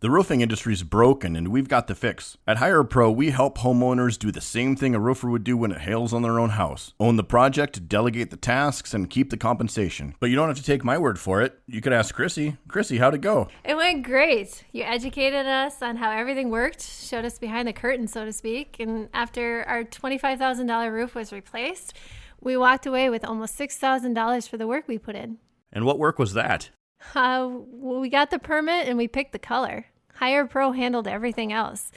The roofing industry is broken, and we've got the fix. At Hire a Pro, we help homeowners do the same thing a roofer would do when it hails on their own house. Own the project, delegate the tasks, and keep the compensation. But you don't have to take my word for it. You could ask Chrissy. Chrissy, how'd it go? It went great. You educated us on how everything worked, showed us behind the curtain, so to speak, and after our $25,000 roof was replaced, we walked away with almost $6,000 for the work we put in. And what work was that? We got the permit and we picked the color. Hire a Pro handled everything else.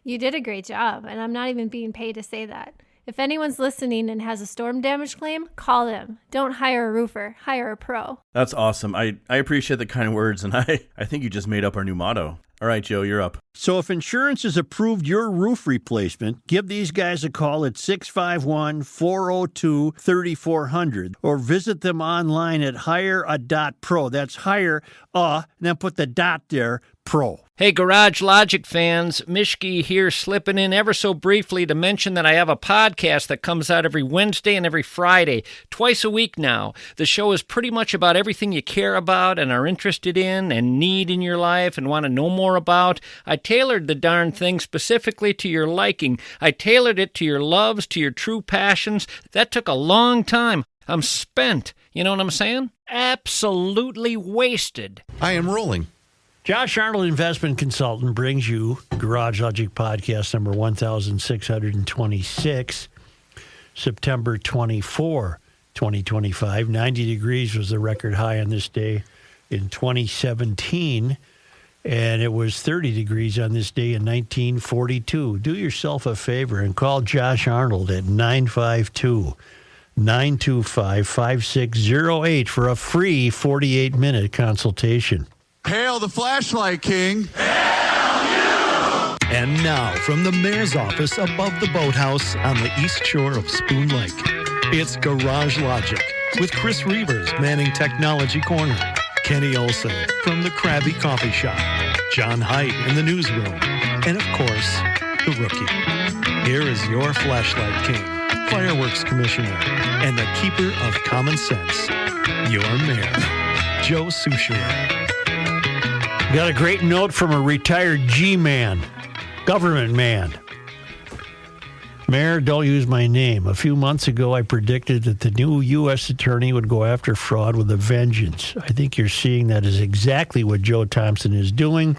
You did a great job, and I'm not even being paid to say that. If anyone's listening and has a storm damage claim, call them. Don't hire a roofer, hire a pro. That's awesome. I appreciate the kind words, and I think you just made up our new motto. All right, Joe, you're up. So if insurance has approved your roof replacement, give these guys a call at 651-402-3400 or visit them online at hirea.pro. That's hire, and then put the dot there, pro. Hey, Garage Logic fans, Mishki here, slipping in ever so briefly to mention that I have a podcast that comes out every Wednesday and every Friday, twice a week now. The show is pretty much about everything you care about and are interested in and need in your life and want to know more about. I tailored the darn thing specifically to your liking. I tailored it to your loves, to your true passions. That took a long time. I'm spent. You know what I'm saying? Absolutely wasted. I am rolling. Josh Arnold, investment consultant, brings you Garage Logic Podcast number 1626, September 24, 2025. 90 degrees was the record high on this day in 2017, and it was 30 degrees on this day in 1942. Do yourself a favor and call Josh Arnold at 952-925-5608 for a free 48-minute consultation. Hail the flashlight king. Hail you! And now, from the mayor's office above the boathouse on the east shore of Spoon Lake, it's Garage Logic with Chris Reavers manning Technology Corner, Kenny Olson from the Krabby Coffee Shop, John Heidt in the newsroom, and of course, the rookie. Here is your flashlight king, fireworks commissioner, and the keeper of common sense, your mayor, Joe Souchere. Got a great note from a retired G-man, government man. Mayor, don't use my name. A few months ago, I predicted that the new U.S. attorney would go after fraud with a vengeance. I think you're seeing that is exactly what Joe Thompson is doing.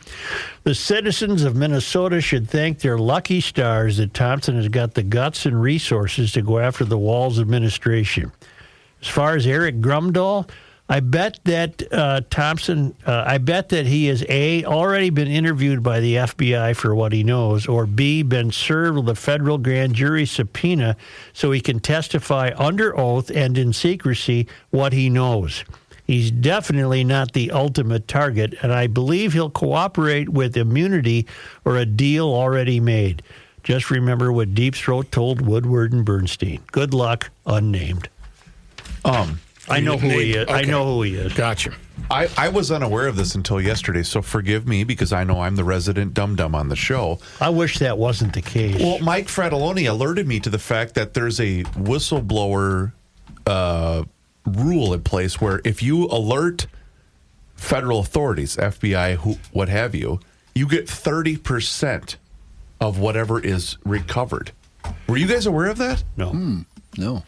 The citizens of Minnesota should thank their lucky stars that Thompson has got the guts and resources to go after the Walz administration. As far as Eric Grumdahl, I bet that I bet that he is A, already been interviewed by the FBI for what he knows, or B, been served with a federal grand jury subpoena so he can testify under oath and in secrecy what he knows. He's definitely not the ultimate target, and I believe he'll cooperate with immunity or a deal already made. Just remember what Deep Throat told Woodward and Bernstein. Good luck, unnamed. I know who he is. Okay. I know who he is. Gotcha. I was unaware of this until yesterday, so forgive me because I know I'm the resident dum-dum on the show. I wish that wasn't the case. Well, Mike Fratelloni alerted me to the fact that there's a whistleblower rule in place where if you alert federal authorities, FBI, what have you, you get 30% of whatever is recovered. Were you guys aware of that? No. No.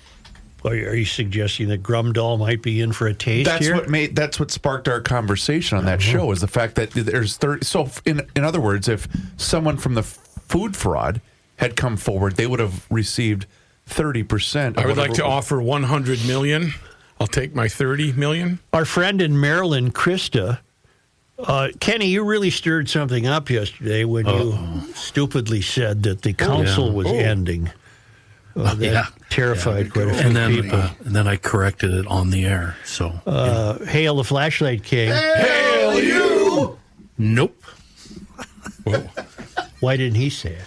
Are you suggesting that Grumdahl might be in for a taste here? That's what sparked our conversation on that show, is the fact that there's 30. So, in other words, if someone from the food fraud had come forward, they would have received 30%. I would like to offer $100 million. I'll take my $30 million. Our friend in Maryland, Krista, Kenny, you really stirred something up yesterday when you stupidly said that the council was ending. That terrified quite a few people. And then I corrected it on the air. So, hail the flashlight king. Hail you! Nope. Whoa. Why didn't he say it?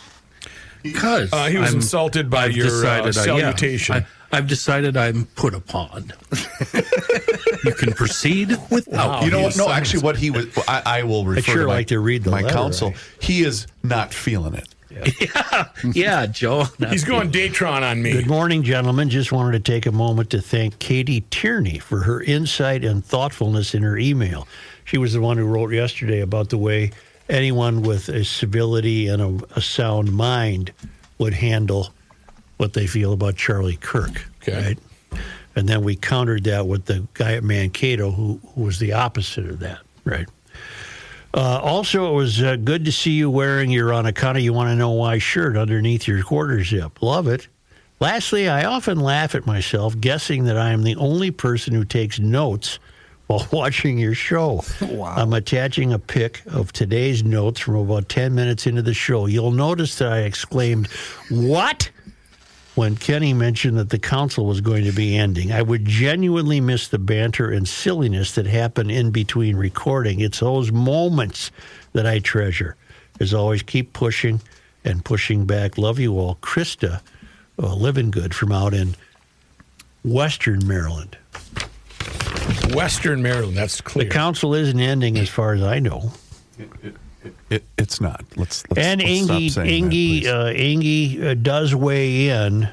Because he was insulted by your salutation. I've decided I'm put upon. You can proceed without. You know what? No, actually, what he was. I will refer to like to read the my letter, counsel. right? He is not feeling it. Yeah, Joe. He's going Datron on me. Good morning, gentlemen. Just wanted to take a moment to thank Katie Tierney for her insight and thoughtfulness in her email. She was the one who wrote yesterday about the way anyone with a civility and a sound mind would handle what they feel about Charlie Kirk. Okay. Right? And then we countered that with the guy at Mankato who was the opposite of that. Right. Also, it was good to see you wearing your On Account of You Want to Know Why shirt underneath your quarter zip. Love it. Lastly, I often laugh at myself guessing that I am the only person who takes notes while watching your show. Wow. I'm attaching a pic of today's notes from about 10 minutes into the show. You'll notice that I exclaimed, "What?" when Kenny mentioned that the council was going to be ending. I would genuinely miss the banter and silliness that happen in between recording. It's those moments that I treasure. As always, keep pushing and pushing back. Love you all. Krista, living good from out in Western Maryland. Western Maryland, that's clear. The council isn't ending as far as I know. It's not. Let's And stop saying Ingy does weigh in.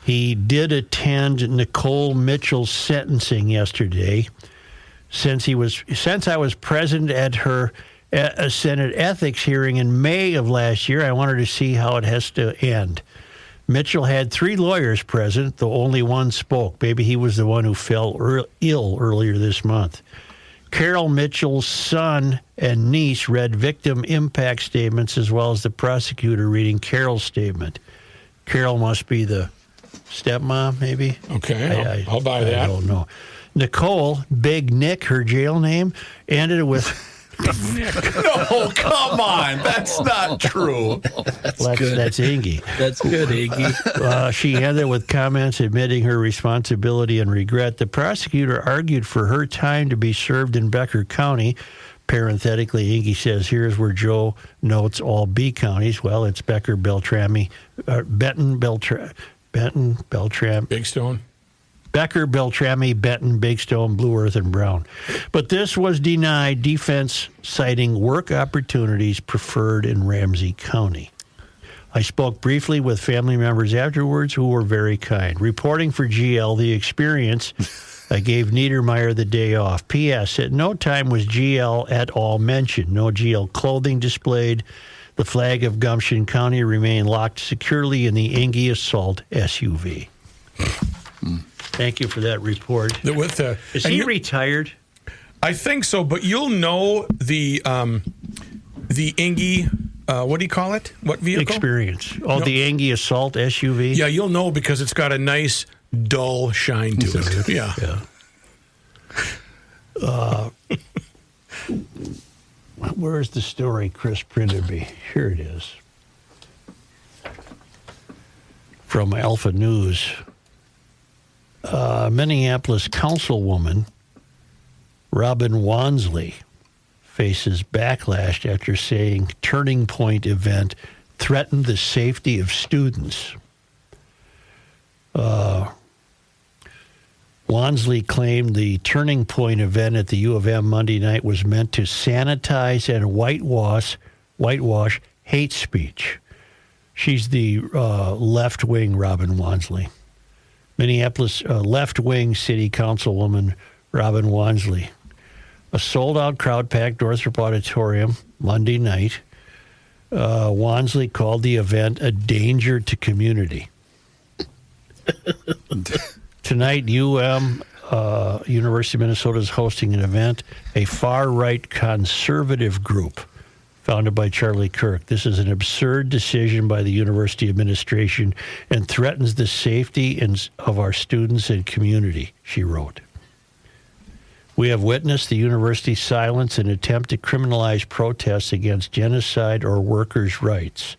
He did attend Nicole Mitchell's sentencing yesterday. Since I was present at her Senate ethics hearing in May of last year, I wanted to see how it has to end. Mitchell had 3 lawyers present, though only one spoke. Maybe he was the one who fell ill earlier this month. Carol Mitchell's son and niece read victim impact statements as well as the prosecutor reading Carol's statement. Carol must be the stepmom, maybe? Okay, I'll buy that. I don't know. Nicole, Big Nick, her jail name, ended it with... No, come on. That's not true. That's Ingy. That's good, Iggy. She ended with comments admitting her responsibility and regret. The prosecutor argued for her time to be served in Becker County. Parenthetically, Ingy says, here's where Joe notes all B counties. Well, it's Becker, Beltrami, Benton, Beltram. Big Stone. Becker, Beltrami, Benton, Big Stone, Blue Earth, and Brown. But this was denied, defense citing work opportunities preferred in Ramsey County. I spoke briefly with family members afterwards who were very kind. Reporting for GL, the experience, I gave Niedermeyer the day off. P.S. At no time was GL at all mentioned. No GL clothing displayed. The flag of Gumption County remained locked securely in the Ingy Assault SUV. Thank you for that report. Is he retired? I think so, but you'll know the Ingy, what do you call it? What vehicle? Experience. The Ingy Assault SUV? Yeah, you'll know because it's got a nice, dull shine to it. Yeah. Where's the story Chris printed me? Here it is. From Alpha News. Minneapolis councilwoman Robyn Wonsley faces backlash after saying Turning Point event threatened the safety of students. Wonsley claimed the Turning Point event at the U of M Monday night was meant to sanitize and whitewash hate speech. She's the left-wing Robyn Wonsley. Minneapolis left-wing city councilwoman Robyn Wonsley. A sold-out crowd packed Northrop Auditorium Monday night. Wonsley called the event a danger to community. Tonight, University of Minnesota is hosting an event, a far-right conservative group founded by Charlie Kirk. This is an absurd decision by the university administration and threatens the safety of our students and community, she wrote. We have witnessed the university's silence and attempt to criminalize protests against genocide or workers' rights.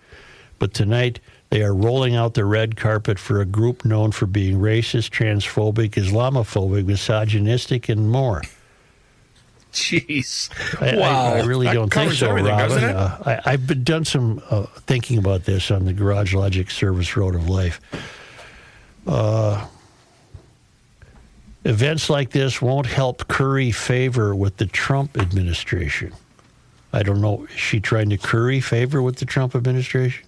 But tonight, they are rolling out the red carpet for a group known for being racist, transphobic, Islamophobic, misogynistic, and more. Jeez. I really don't think so, Robyn. I've done some thinking about this on the Garage Logic Service Road of Life. Events like this won't help curry favor with the Trump administration. I don't know. Is she trying to curry favor with the Trump administration?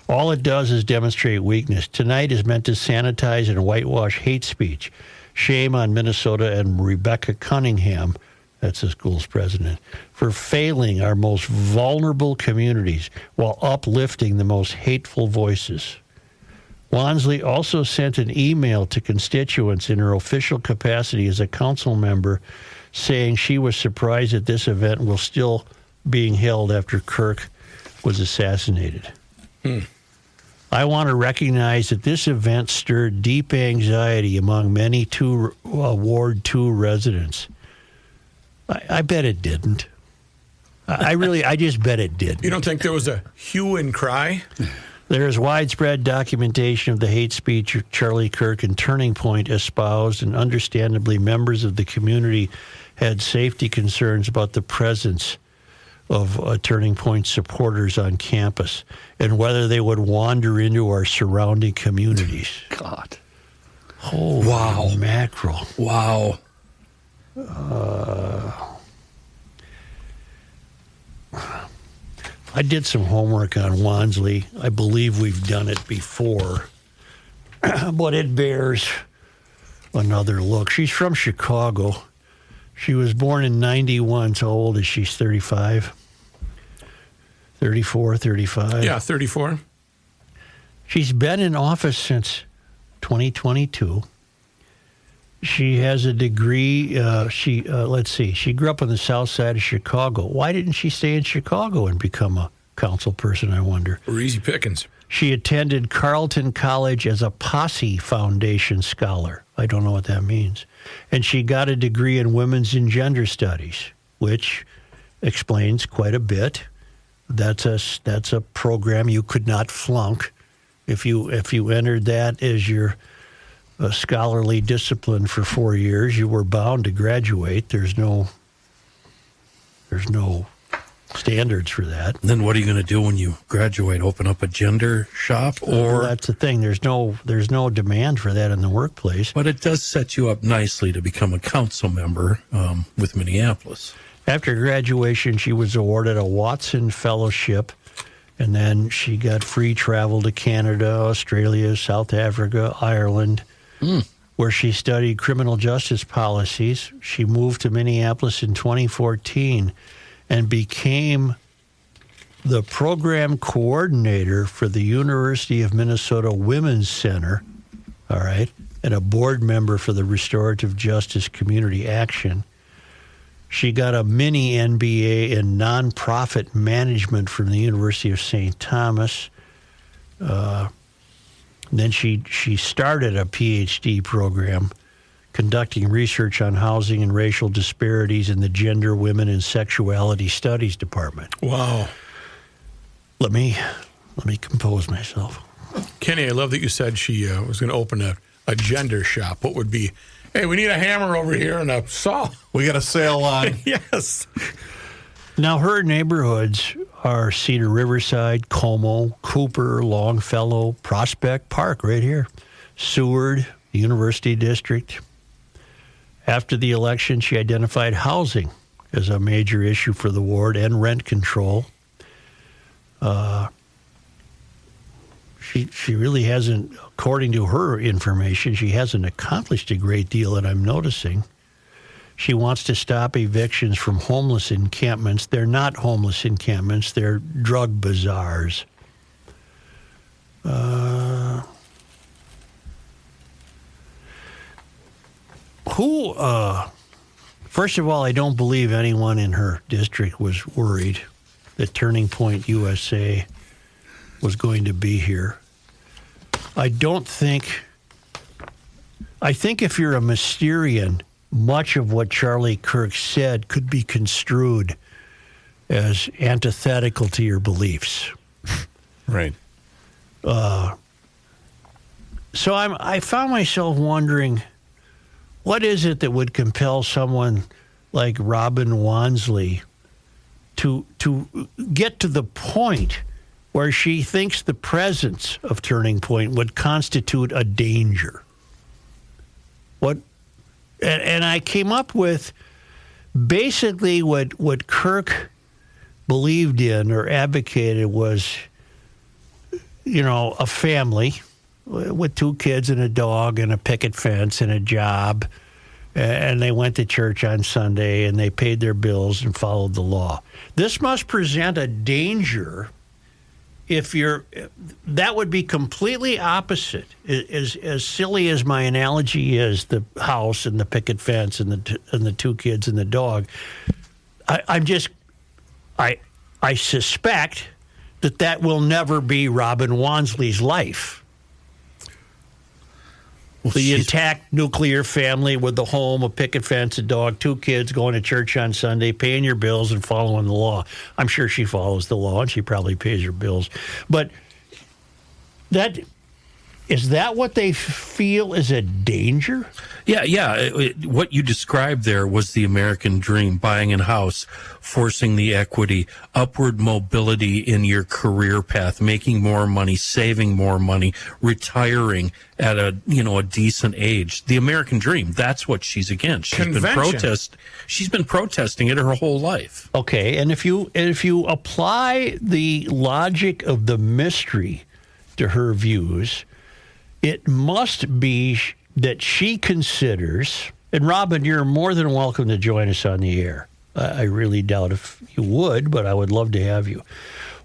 All it does is demonstrate weakness. Tonight is meant to sanitize and whitewash hate speech. Shame on Minnesota and Rebecca Cunningham, that's the school's president, for failing our most vulnerable communities while uplifting the most hateful voices. Wonsley also sent an email to constituents in her official capacity as a council member saying she was surprised that this event was still being held after Kirk was assassinated. I want to recognize that this event stirred deep anxiety among many Ward 2 residents. I bet it didn't. I just bet it didn't. You don't think there was a hue and cry? There is widespread documentation of the hate speech Charlie Kirk and Turning Point espoused, and understandably, members of the community had safety concerns about the presence of Turning Point supporters on campus and whether they would wander into our surrounding communities. God. Holy Wow. mackerel. Wow. I did some homework on Wonsley. I believe we've done it before, but it bears another look. She's from Chicago. She was born in 91. So how old is she? 35? 34, 35? Yeah, 34. She's been in office since 2022. She has a degree. Let's see. She grew up on the south side of Chicago. Why didn't she stay in Chicago and become a council person, I wonder? Or easy pickings. She attended Carleton College as a Posse Foundation scholar. I don't know what that means. And she got a degree in women's and gender studies, which explains quite a bit. That's a program you could not flunk. If you entered that as your scholarly discipline for 4 years, you were bound to graduate. There's no standards for that. And then what are you going to do when you graduate? Open up a gender shop? Or That's the thing. There's no demand for that in the workplace. But it does set you up nicely to become a council member with Minneapolis. After graduation, she was awarded a Watson Fellowship, and then she got free travel to Canada, Australia, South Africa, Ireland, where she studied criminal justice policies. She moved to Minneapolis in 2014 and became the program coordinator for the University of Minnesota Women's Center, all right, and a board member for the Restorative Justice Community Action. She got a mini MBA in nonprofit management from the University of St. Thomas. Then she started a PhD program conducting research on housing and racial disparities in the Gender, Women, and Sexuality Studies Department. Wow. Let me compose myself. Kenny, I love that you said she was going to open a gender shop. What would be, hey, we need a hammer over here and a saw. We got a sale on. Yes. Now, her neighborhoods are Cedar Riverside, Como, Cooper, Longfellow, Prospect Park, right here, Seward, University District. After the election, she identified housing as a major issue for the ward and rent control. She really hasn't, according to her information, she hasn't accomplished a great deal that I'm noticing. She wants to stop evictions from homeless encampments. They're not homeless encampments. They're drug bazaars. First of all, I don't believe anyone in her district was worried that Turning Point USA was going to be here. I think if you're a Mysterian, much of what Charlie Kirk said could be construed as antithetical to your beliefs. Right. So I found myself wondering, what is it that would compel someone like Robyn Wonsley to get to the point where she thinks the presence of Turning Point would constitute a danger? And I came up with basically what Kirk believed in or advocated was, a family with 2 kids and a dog and a picket fence and a job and they went to church on Sunday, and they paid their bills and followed the law. This must present a danger if that would be completely opposite. As silly as my analogy is, the house and the picket fence and the two kids and the dog, I suspect that will never be Robyn Wonsley's life. Well, the intact nuclear family with the home, a picket fence, a dog, two kids, going to church on Sunday, paying your bills and following the law. I'm sure she follows the law, and she probably pays her bills. But is that what they feel is a danger? Yeah. What you described there was the American dream: buying a house, forcing the equity, upward mobility in your career path, making more money, saving more money, retiring at a decent age. The American dream. That's what she's against. She's been protesting it her whole life. Okay, and if you apply the logic of the mystery to her views, it must be that she considers, and Robyn, you're more than welcome to join us on the air. I really doubt if you would, but I would love to have you.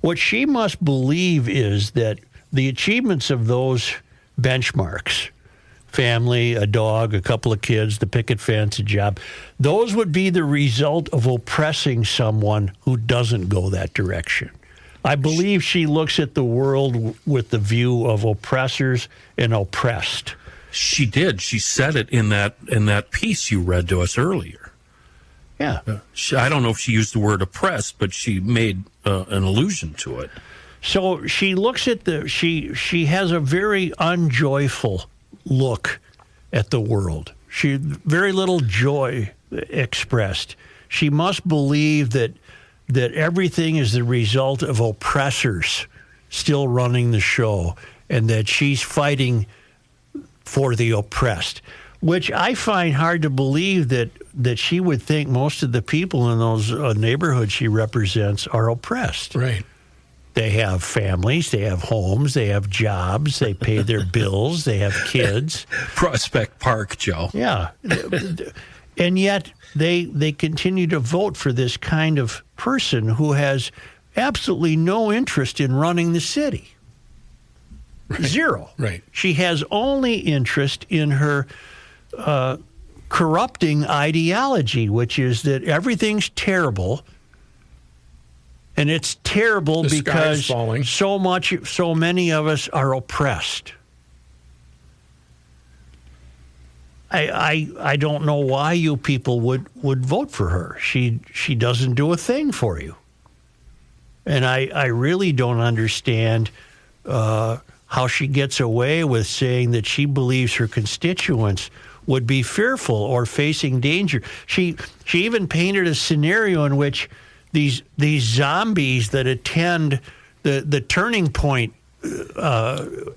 What she must believe is that the achievements of those benchmarks, family, a dog, a couple of kids, the picket fence, a job, those would be the result of oppressing someone who doesn't go that direction. I believe she looks at the world with the view of oppressors and oppressed. She did. She said it in that piece you read to us earlier. Yeah. I don't know if she used the word oppressed, but she made an allusion to it. So she looks at she has a very unjoyful look at the world. She very little joy expressed. She must believe that everything is the result of oppressors still running the show, and that she's fighting for the oppressed, which I find hard to believe that she would think most of the people in those neighborhoods she represents are oppressed. Right. They have families, they have homes, they have jobs, they pay their bills, they have kids. Prospect Park, Joe. Yeah. And yet they continue to vote for this kind of person who has absolutely no interest in running the city. Right. Zero. Right. She has only interest in her corrupting ideology, which is that everything's terrible. And it's terrible The sky is because falling. so many of us are oppressed. I don't know why you people would vote for her. She doesn't do a thing for you. And I really don't understand how she gets away with saying that she believes her constituents would be fearful or facing danger. She even painted a scenario in which these zombies that attend the Turning Point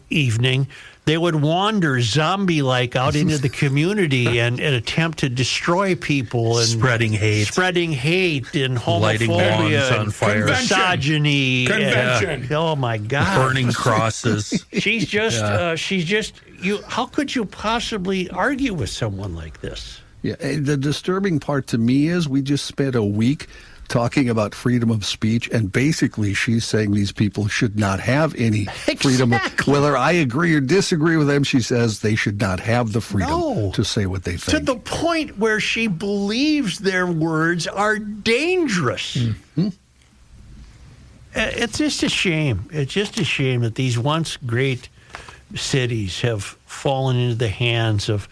evening, they would wander zombie-like out into the community and attempt to destroy people and spreading hate and lighting lawns homophobia on fire, Convention. and, oh my God, burning crosses. She's just you. How could you possibly argue with someone like this? Yeah, the disturbing part to me is we just spent a week talking about freedom of speech, and basically she's saying these people should not have any freedom. Whether I agree or disagree with them, she says they should not have the freedom to say what they think. To the point where she believes their words are dangerous. Mm-hmm. It's just a shame. It's just a shame that these once great cities have fallen into the hands of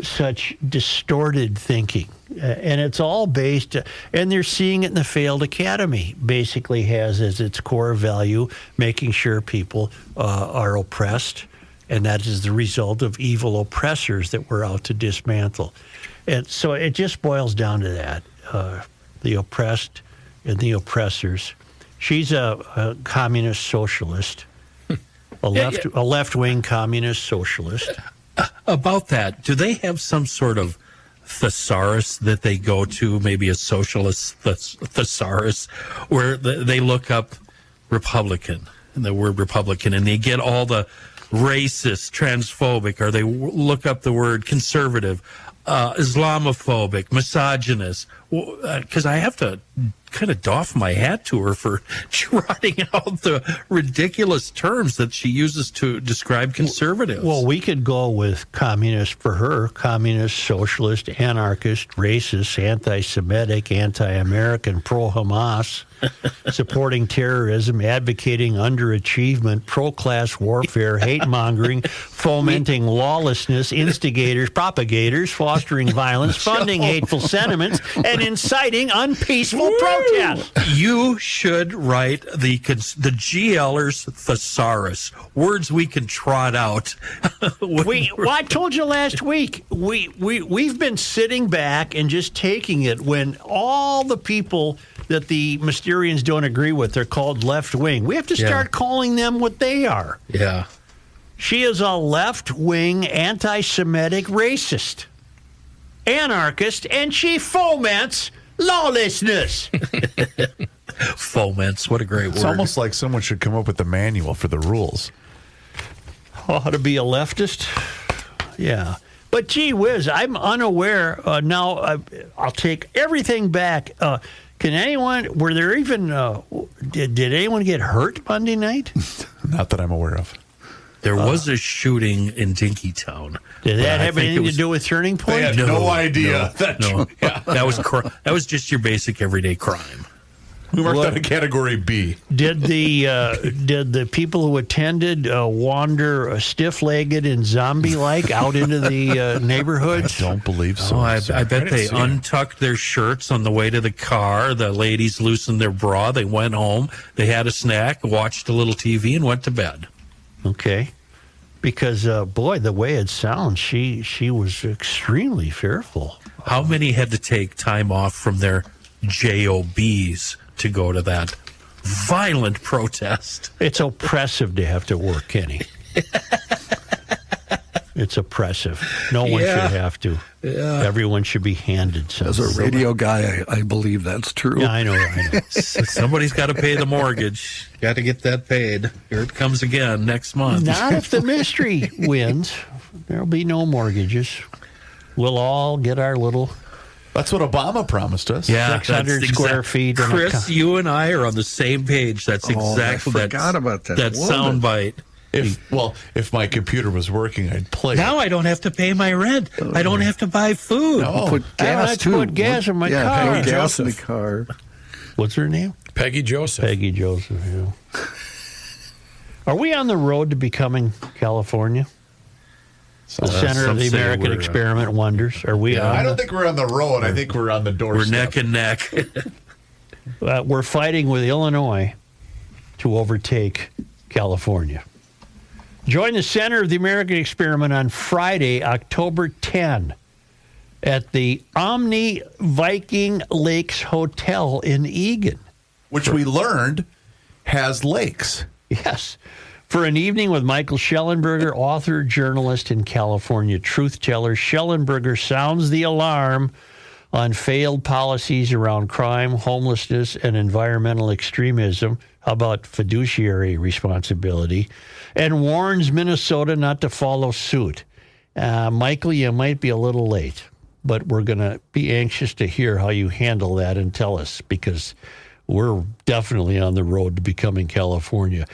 such distorted thinking. And it's all based, and they're seeing it in the failed academy, basically has as its core value making sure people are oppressed, and that is the result of evil oppressors that we're out to dismantle. And so it just boils down to that, the oppressed and the oppressors. She's a communist socialist, a left-wing communist socialist. About that, do they have some sort of thesaurus that they go to, maybe a socialist thesaurus, where they look up Republican and the word Republican, and they get all the racist, transphobic, or they look up the word conservative, Islamophobic, misogynist, because I have to kind of doff my hat to her for trotting out the ridiculous terms that she uses to describe conservatives. Well, we could go with communist for her, communist, socialist, anarchist, racist, anti-Semitic, anti-American, pro-Hamas, supporting terrorism, advocating underachievement, pro-class warfare, hate-mongering, fomenting lawlessness, instigators, propagators, fostering violence, funding hateful sentiments, and inciting unpeaceful protest. You should write the GLers thesaurus, words we can trot out. Well, I told you last week, we've been sitting back and just taking it when all the people that the Mysterians don't agree with, they're called left wing. We have to start calling them what they are. Yeah. She is a left wing, anti-Semitic racist, anarchist, and she foments lawlessness. Foments, what a great word. It's almost like someone should come up with the manual for the rules. How to be a leftist? Yeah. But gee whiz, I'm unaware. Now, I'll take everything back. Can anyone, were there even, did anyone get hurt Monday night? Not that I'm aware of. There was a shooting in Dinkytown. Did that have anything to do with Turning Point? They had no idea. No. That was just your basic everyday crime. We marked that a category B. Did the people who attended wander stiff-legged and zombie-like out into the neighborhoods? I don't believe so. Oh, I bet they untucked their shirts on the way to the car. The ladies loosened their bra. They went home. They had a snack, watched a little TV, and went to bed. Okay. Because, boy, the way it sounds, she was extremely fearful. How many had to take time off from their JOBs to go to that violent protest? It's oppressive to have to work, Kenny. It's oppressive. No one should have to. Yeah. Everyone should be handed something. As a radio guy, I believe that's true. Yeah, I know. Somebody's got to pay the mortgage. Got to get that paid. Here it comes again next month. Not if the mystery wins. There'll be no mortgages. We'll all get our little... That's what Obama promised us. Yeah, 600 square feet. Chris, you and I are on the same page. That's exactly I forgot about that. That soundbite. If my computer was working, I'd play. Now I don't have to pay my rent. I don't have to buy food. No. Put gas too. Put gas in my car. Put gas in the car. What's her name? Peggy Joseph. Peggy Joseph. Yeah. Are we on the road to becoming California? The center of the American experiment wonders. Are we? I don't think we're on the road. I think we're on the doorstep. We're neck and neck. We're fighting with Illinois to overtake California. Join the center of the American experiment on Friday, October 10, at the Omni Viking Lakes Hotel in Eagan. Which we learned has lakes. Yes. For an evening with Michael Schellenberger, author, journalist, and California truth teller. Schellenberger sounds the alarm on failed policies around crime, homelessness, and environmental extremism. How about fiduciary responsibility? And warns Minnesota not to follow suit. Michael, you might be a little late, but we're going to be anxious to hear how you handle that and tell us, because we're definitely on the road to becoming California.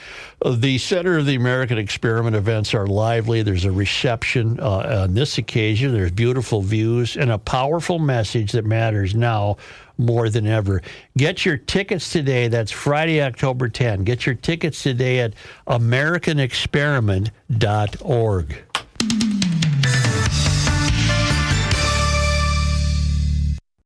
The Center of the American Experiment events are lively. There's a reception on this occasion. There's beautiful views and a powerful message that matters now more than ever. Get your tickets today. That's Friday, October 10. Get your tickets today at americanexperiment.org.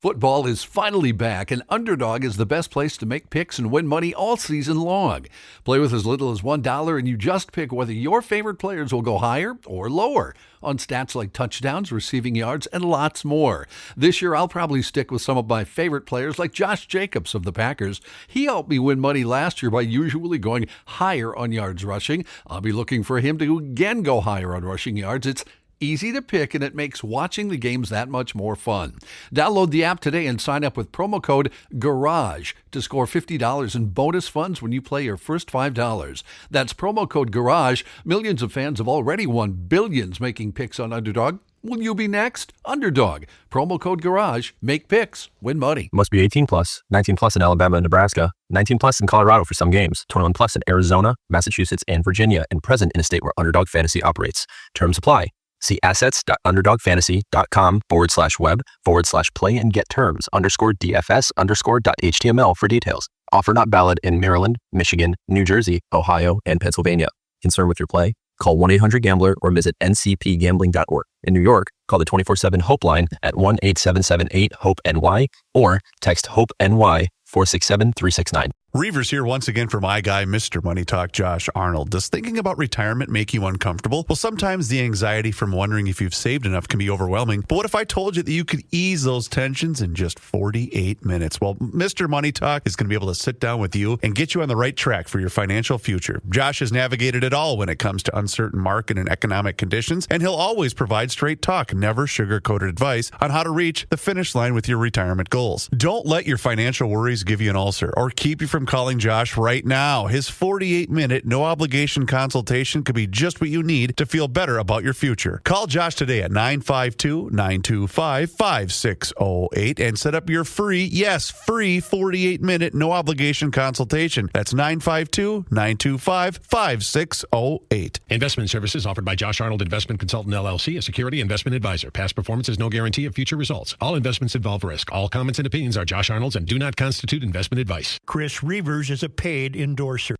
Football is finally back, and Underdog is the best place to make picks and win money all season long. Play with as little as $1, and you just pick whether your favorite players will go higher or lower on stats like touchdowns, receiving yards, and lots more. This year, I'll probably stick with some of my favorite players like Josh Jacobs of the Packers. He helped me win money last year by usually going higher on yards rushing. I'll be looking for him to again go higher on rushing yards. It's easy to pick, and it makes watching the games that much more fun. Download the app today and sign up with promo code GARAGE to score $50 in bonus funds when you play your first $5. That's promo code GARAGE. Millions of fans have already won billions making picks on Underdog. Will you be next? Underdog. Promo code GARAGE. Make picks. Win money. Must be 18 plus. 19 plus in Alabama and Nebraska. 19 plus in Colorado for some games. 21 plus in Arizona, Massachusetts, and Virginia, and present in a state where Underdog Fantasy operates. Terms apply. See assets.underdogfantasy.com/web/play and get terms _DFS_.html for details. Offer not valid in Maryland, Michigan, New Jersey, Ohio, and Pennsylvania. Concerned with your play? Call 1-800-GAMBLER or visit ncpgambling.org. In New York, call the 24/7 Hope line at 1-877-8-HOPE-NY or text HOPE-NY 467-369. Reavers here once again for my guy, Mr. Money Talk, Josh Arnold. Does thinking about retirement make you uncomfortable? Well, sometimes the anxiety from wondering if you've saved enough can be overwhelming. But what if I told you that you could ease those tensions in just 48 minutes? Well, Mr. Money Talk is going to be able to sit down with you and get you on the right track for your financial future. Josh has navigated it all when it comes to uncertain market and economic conditions, and he'll always provide straight talk, never sugar-coated advice on how to reach the finish line with your retirement goals. Don't let your financial worries give you an ulcer or keep you from calling Josh right now. His 48-minute, no-obligation consultation could be just what you need to feel better about your future. Call Josh today at 952-925-5608 and set up your free 48-minute, no-obligation consultation. That's 952-925-5608. Investment services offered by Josh Arnold Investment Consultant, LLC, a security investment advisor. Past performance is no guarantee of future results. All investments involve risk. All comments and opinions are Josh Arnold's and do not constitute investment advice. Chris Reavers is a paid endorser.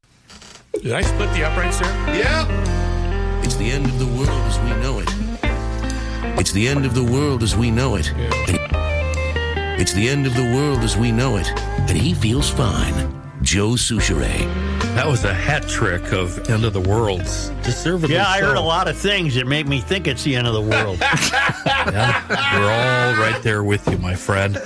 Did I split the uprights there? Yeah. It's the end of the world as we know it. It's the end of the world as we know it. It's the end of the world as we know it. And he feels fine. Joe Souchere. That was a hat trick of end of the worlds. Deservedly I so. heard a lot of things that make me think it's the end of the world. Yeah, we're all right there with you, my friend.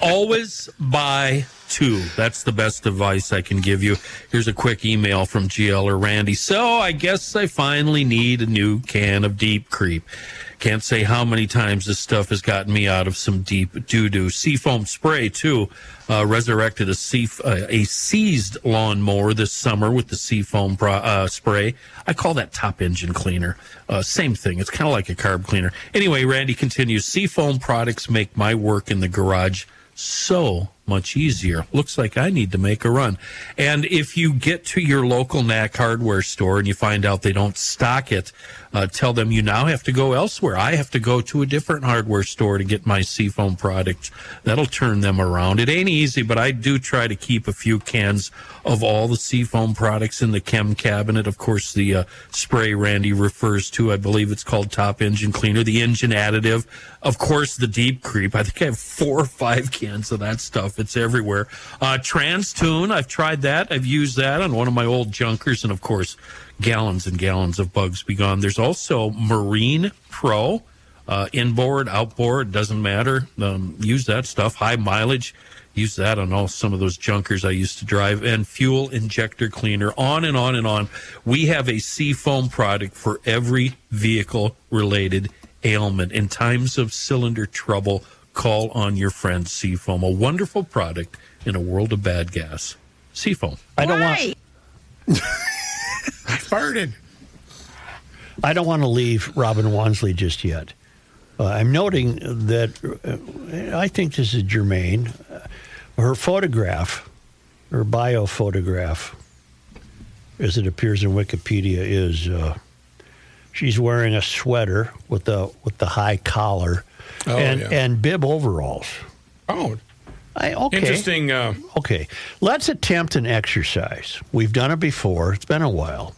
Always buy two. That's the best advice I can give you. Here's a quick email from GL or Randy. So I guess I finally need a new can of Deep Creep. Can't say how many times this stuff has gotten me out of some deep doo-doo. Seafoam spray, too. Resurrected a seized lawnmower this summer with the Seafoam spray. I call that top engine cleaner. Same thing. It's kind of like a carb cleaner. Anyway, Randy continues. Seafoam products make my work in the garage so much easier. Looks like I need to make a run. And if you get to your local Knack hardware store and you find out they don't stock it, tell them you now have to go elsewhere. I have to go to a different hardware store to get my Seafoam products. That'll turn them around. It ain't easy, but I do try to keep a few cans of all the Seafoam products in the chem cabinet. Of course, the spray Randy refers to, I believe it's called Top Engine Cleaner, the engine additive. Of course, the Deep Creep. I think I have 4 or 5 cans of that stuff. It's everywhere. TransTune, I've tried that. I've used that on one of my old junkers. And, of course, gallons and gallons of Bugs Be Gone. There's also Marine Pro, inboard, outboard, doesn't matter. Use that stuff. High mileage. Use that on some of those junkers I used to drive. And fuel injector cleaner, on and on and on. We have a Seafoam product for every vehicle-related ailment. In times of cylinder trouble, call on your friend Seafoam. A wonderful product in a world of bad gas. Seafoam. I don't want I farted. I don't want to leave Robyn Wonsley just yet. I'm noting that I think this is germane. Her photograph, her bio photograph, as it appears in Wikipedia, is she's wearing a sweater with the high collar and bib overalls. Oh, okay. Interesting. Okay, let's attempt an exercise. We've done it before. It's been a while.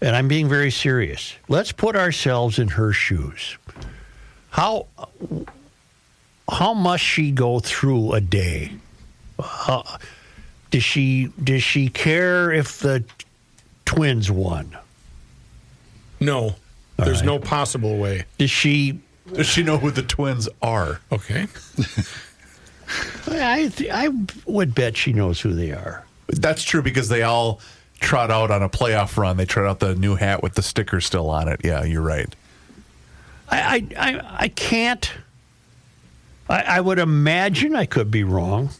And I'm being very serious. Let's put ourselves in her shoes. How must she go through a day? Does she care if the Twins won? No. There's no possible way. Does she know who the Twins are? Okay. I would bet she knows who they are. That's true because they all trot out on a playoff run. They trot out the new hat with the sticker still on it. Yeah, you're right. I can't. I would imagine, I could be wrong.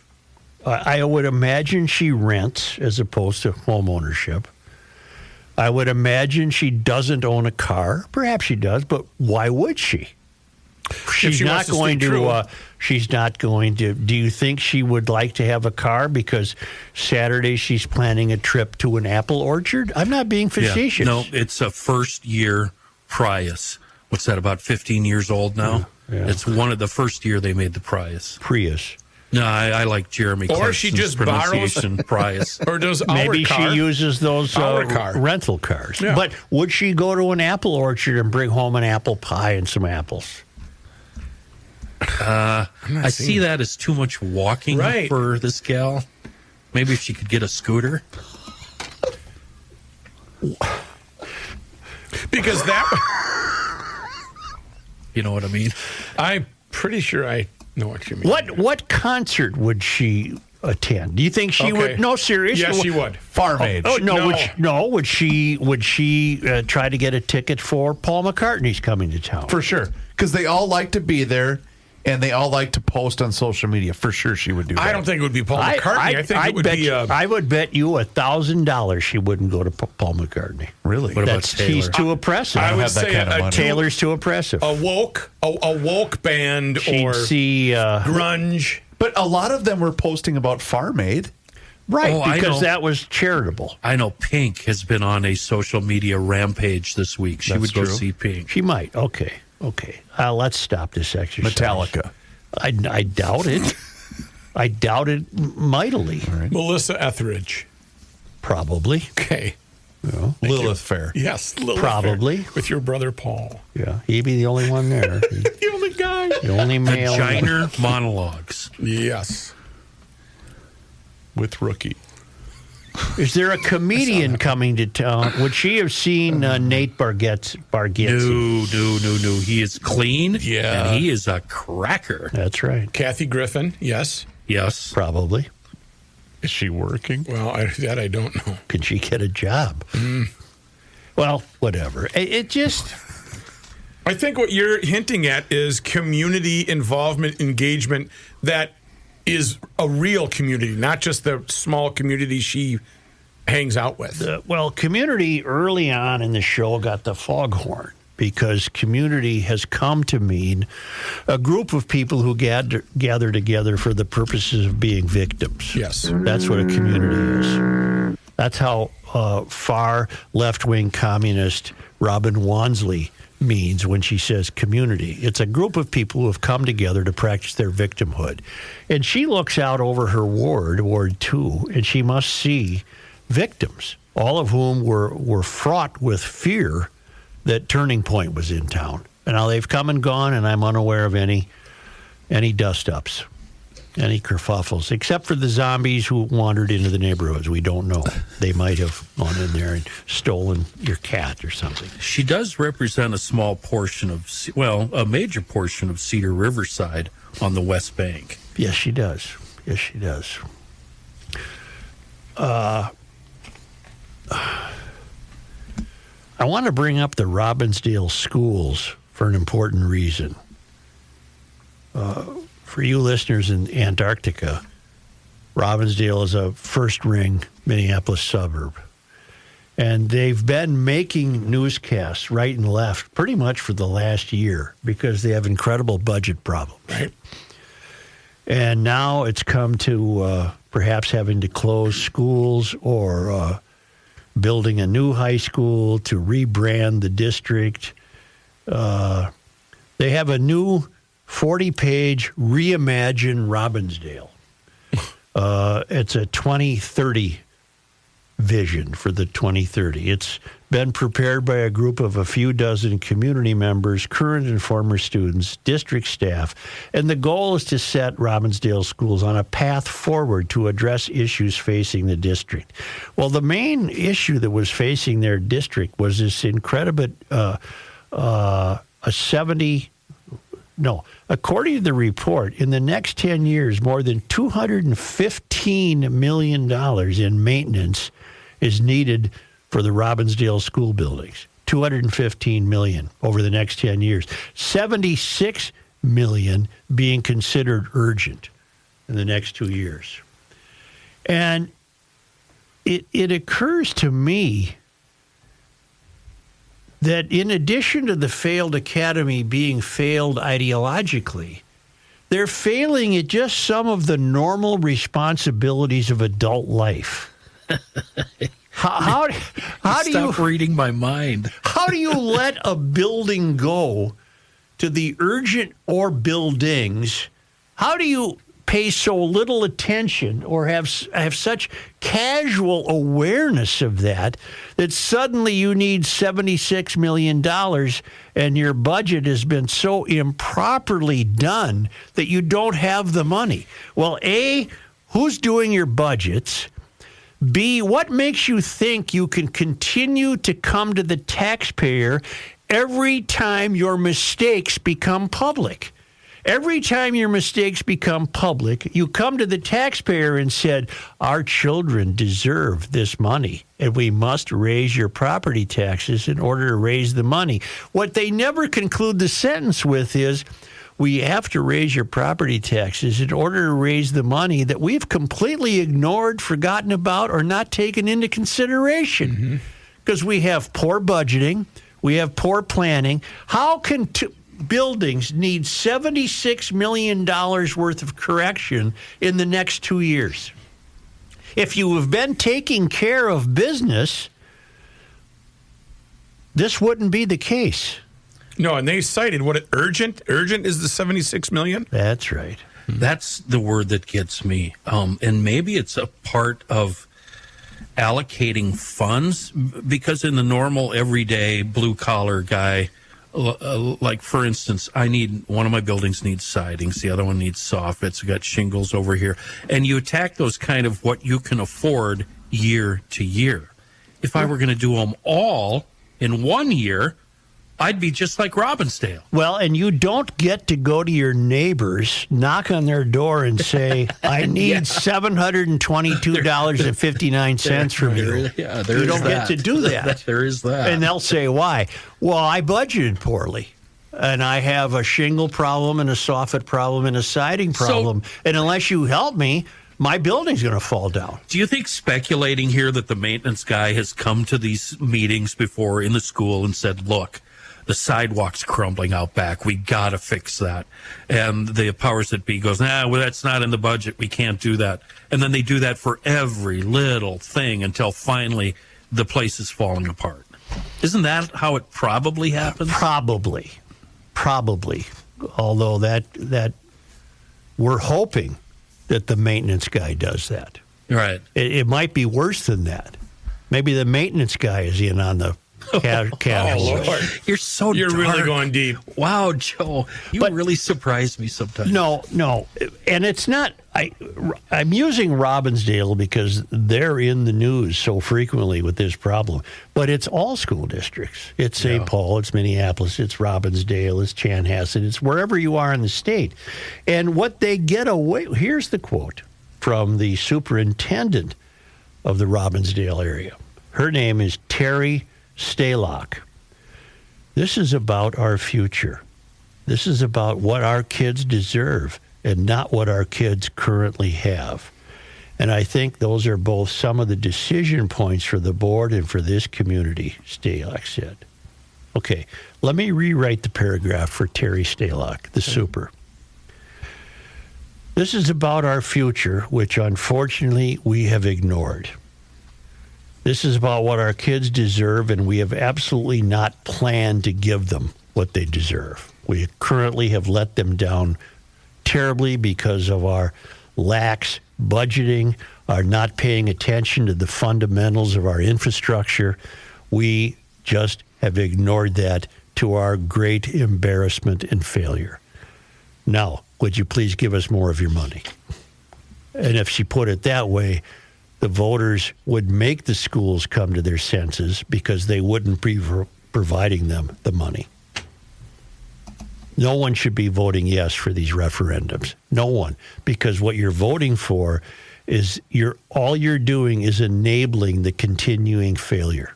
I would imagine she rents as opposed to home ownership. I would imagine she doesn't own a car. Perhaps she does, but why would she? She's not going to. She's not going to. Do you think she would like to have a car because Saturday she's planning a trip to an apple orchard? I'm not being facetious. Yeah. No, it's a first-year Prius. What's that? About 15 years old now. Yeah. It's one of the first year they made the Prius. No, I like Jeremy. Or she just borrows Prius. Or does maybe our car. She uses those rental cars. Yeah. But would she go to an apple orchard and bring home an apple pie and some apples? I see that as too much walking for this gal. Maybe if she could get a scooter. Because that... You know what I mean? I'm pretty sure I know what you mean. What concert would she attend? Do you think she would? No, seriously. Yes, she would. Farm age. Oh no! Would she try to get a ticket for Paul McCartney's coming to town? For sure, because they all like to be there, and they all like to post on social media. For sure, she would do that. I don't think it would be Paul McCartney. I think it would be. I would bet you $1,000 she wouldn't go to Paul McCartney. Really? What about Taylor? He's too oppressive. I would say kind of money. Taylor's too oppressive. A woke band She'd or see grunge. But a lot of them were posting about Farm Aid. Right, Oh, because that was charitable. I know Pink has been on a social media rampage this week. She would go see Pink. She might. Okay. Let's stop this exercise. Metallica. I doubt it. I doubt it mightily. Right. Melissa Etheridge. Probably. Okay. Yeah. Lilith Fair. Yes, Lilith Probably. Fair. With your brother Paul. Yeah, he'd be the only one there. The only guy. The only male. Vagina monologues. Yes. With Rookie. Is there a comedian coming to town? Would she have seen Nate Bargatze? No. He is clean. Yeah. And he is a cracker. That's right. Kathy Griffin. Yes. Yes. Probably. Is she working? Well, that I don't know. Can she get a job? Well, whatever. It just... I think what you're hinting at is community involvement, engagement that is a real community, not just the small community she hangs out with. Community early on in the show got the foghorn because community has come to mean a group of people who gather together for the purposes of being victims. Yes. That's what a community is. That's how far left-wing communist Robyn Wonsley means when she says community. It's a group of people who have come together to practice their victimhood. And she looks out over her Ward 2, and she must see victims, all of whom were fraught with fear that Turning Point was in town. And now they've come and gone, and I'm unaware of any dust-ups, any kerfuffles, except for the zombies who wandered into the neighborhoods. We don't know. They might have gone in there and stolen your cat or something. She does represent a small portion of, a major portion of Cedar Riverside on the West Bank. Yes, she does. Yes, she does. I want to bring up the Robbinsdale schools for an important reason. For you listeners in Antarctica, Robbinsdale is a first-ring Minneapolis suburb. And they've been making newscasts right and left pretty much for the last year because they have incredible budget problems. Right. And now it's come to perhaps having to close schools or building a new high school to rebrand the district. They have a new 40-page Reimagine Robbinsdale. It's a 2030 vision for the 2030. It's been prepared by a group of a few dozen community members, current and former students, district staff, and the goal is to set Robbinsdale schools on a path forward to address issues facing the district. Well, the main issue that was facing their district was this incredible according to the report, in the next 10 years, more than $215 million in maintenance is needed for the Robbinsdale school buildings. $215 million over the next 10 years. $76 million being considered urgent in the next 2 years. And it occurs to me that in addition to the failed academy being failed ideologically, they're failing at just some of the normal responsibilities of adult life. How do you stop reading my mind? How do you let a building go to the urgent or buildings? How do you pay so little attention or have such casual awareness of that suddenly you need $76 million and your budget has been so improperly done that you don't have the money? Well, A, who's doing your budgets? B, what makes you think you can continue to come to the taxpayer every time your mistakes become public? Every time your mistakes become public, you come to the taxpayer and said, our children deserve this money, and we must raise your property taxes in order to raise the money. What they never conclude the sentence with is, we have to raise your property taxes in order to raise the money that we've completely ignored, forgotten about, or not taken into consideration. Because we have poor budgeting, we have poor planning. How can buildings need $76 million worth of correction in the next 2 years? If you have been taking care of business, this wouldn't be the case. No, and they cited urgent is the $76 million? That's right. That's the word that gets me. And maybe it's a part of allocating funds, because in the normal, everyday, blue-collar guy, like, for instance, one of my buildings needs sidings, the other one needs soffits, we got shingles over here, and you attack those kind of what you can afford year to year. If I were going to do them all in 1 year, I'd be just like Robbinsdale. Well, and you don't get to go to your neighbors, knock on their door, and say, I need $722.59 from you. Yeah, you don't get to do that. There is that. And they'll say, why? Well, I budgeted poorly. And I have a shingle problem and a soffit problem and a siding problem. And unless you help me, my building's going to fall down. Do you think speculating here that the maintenance guy has come to these meetings before in the school and said, look, the sidewalk's crumbling out back, we got to fix that. And the powers that be goes, well, that's not in the budget, we can't do that. And then they do that for every little thing until finally the place is falling apart. Isn't that how it probably happens? Probably. Although that we're hoping that the maintenance guy does that. Right. It might be worse than that. Maybe the maintenance guy is in on the casual. Oh, Lord. You're really dark. going deep. Wow, Joe. You really surprise me sometimes. No. And it's not, I'm using Robbinsdale because they're in the news so frequently with this problem. But it's all school districts. It's St. Paul, it's Minneapolis, it's Robbinsdale, it's Chanhassen, it's wherever you are in the state. And what they get away, here's the quote from the superintendent of the Robbinsdale area. Her name is Terry Stalock. This is about our future. This is about what our kids deserve and not what our kids currently have. And I think those are both some of the decision points for the board and for this community, Stalock said. Okay, let me rewrite the paragraph for Terry Stalock, the super. This is about our future, which unfortunately we have ignored. This is about what our kids deserve, and we have absolutely not planned to give them what they deserve. We currently have let them down terribly because of our lax budgeting, our not paying attention to the fundamentals of our infrastructure. We just have ignored that to our great embarrassment and failure. Now, would you please give us more of your money? And if she put it that way, the voters would make the schools come to their senses because they wouldn't be providing them the money. No one should be voting yes for these referendums. No one. Because what you're voting for is all you're doing is enabling the continuing failure.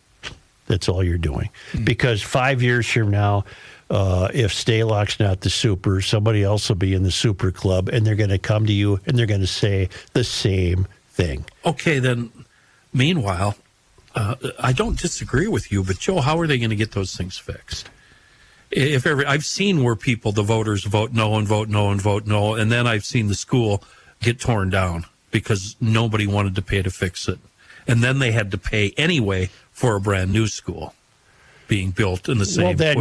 That's all you're doing. Because 5 years from now, if Stalock's not the super, somebody else will be in the super club, and they're going to come to you and they're going to say the same thing. Okay, then, meanwhile, I don't disagree with you, but Joe, how are they going to get those things fixed? I've seen where the voters vote no and vote no and vote no, and then I've seen the school get torn down because nobody wanted to pay to fix it. And then they had to pay anyway for a brand new school being built in the same. Well, then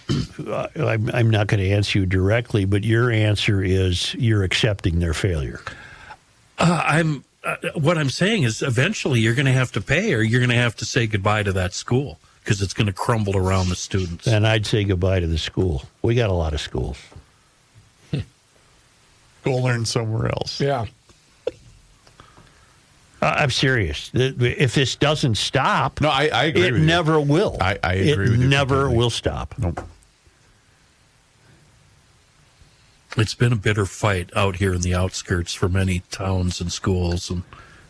footprint. I'm not going to answer you directly, but your answer is you're accepting their failure. What I'm saying is eventually you're going to have to pay, or you're going to have to say goodbye to that school because it's going to crumble around the students. And I'd say goodbye to the school. We got a lot of schools. Go learn somewhere else. Yeah. I'm serious. If this doesn't stop, no, I agree it with you. never will. I agree with you. It never completely. will stop. Nope. It's been a bitter fight out here in the outskirts for many towns and schools and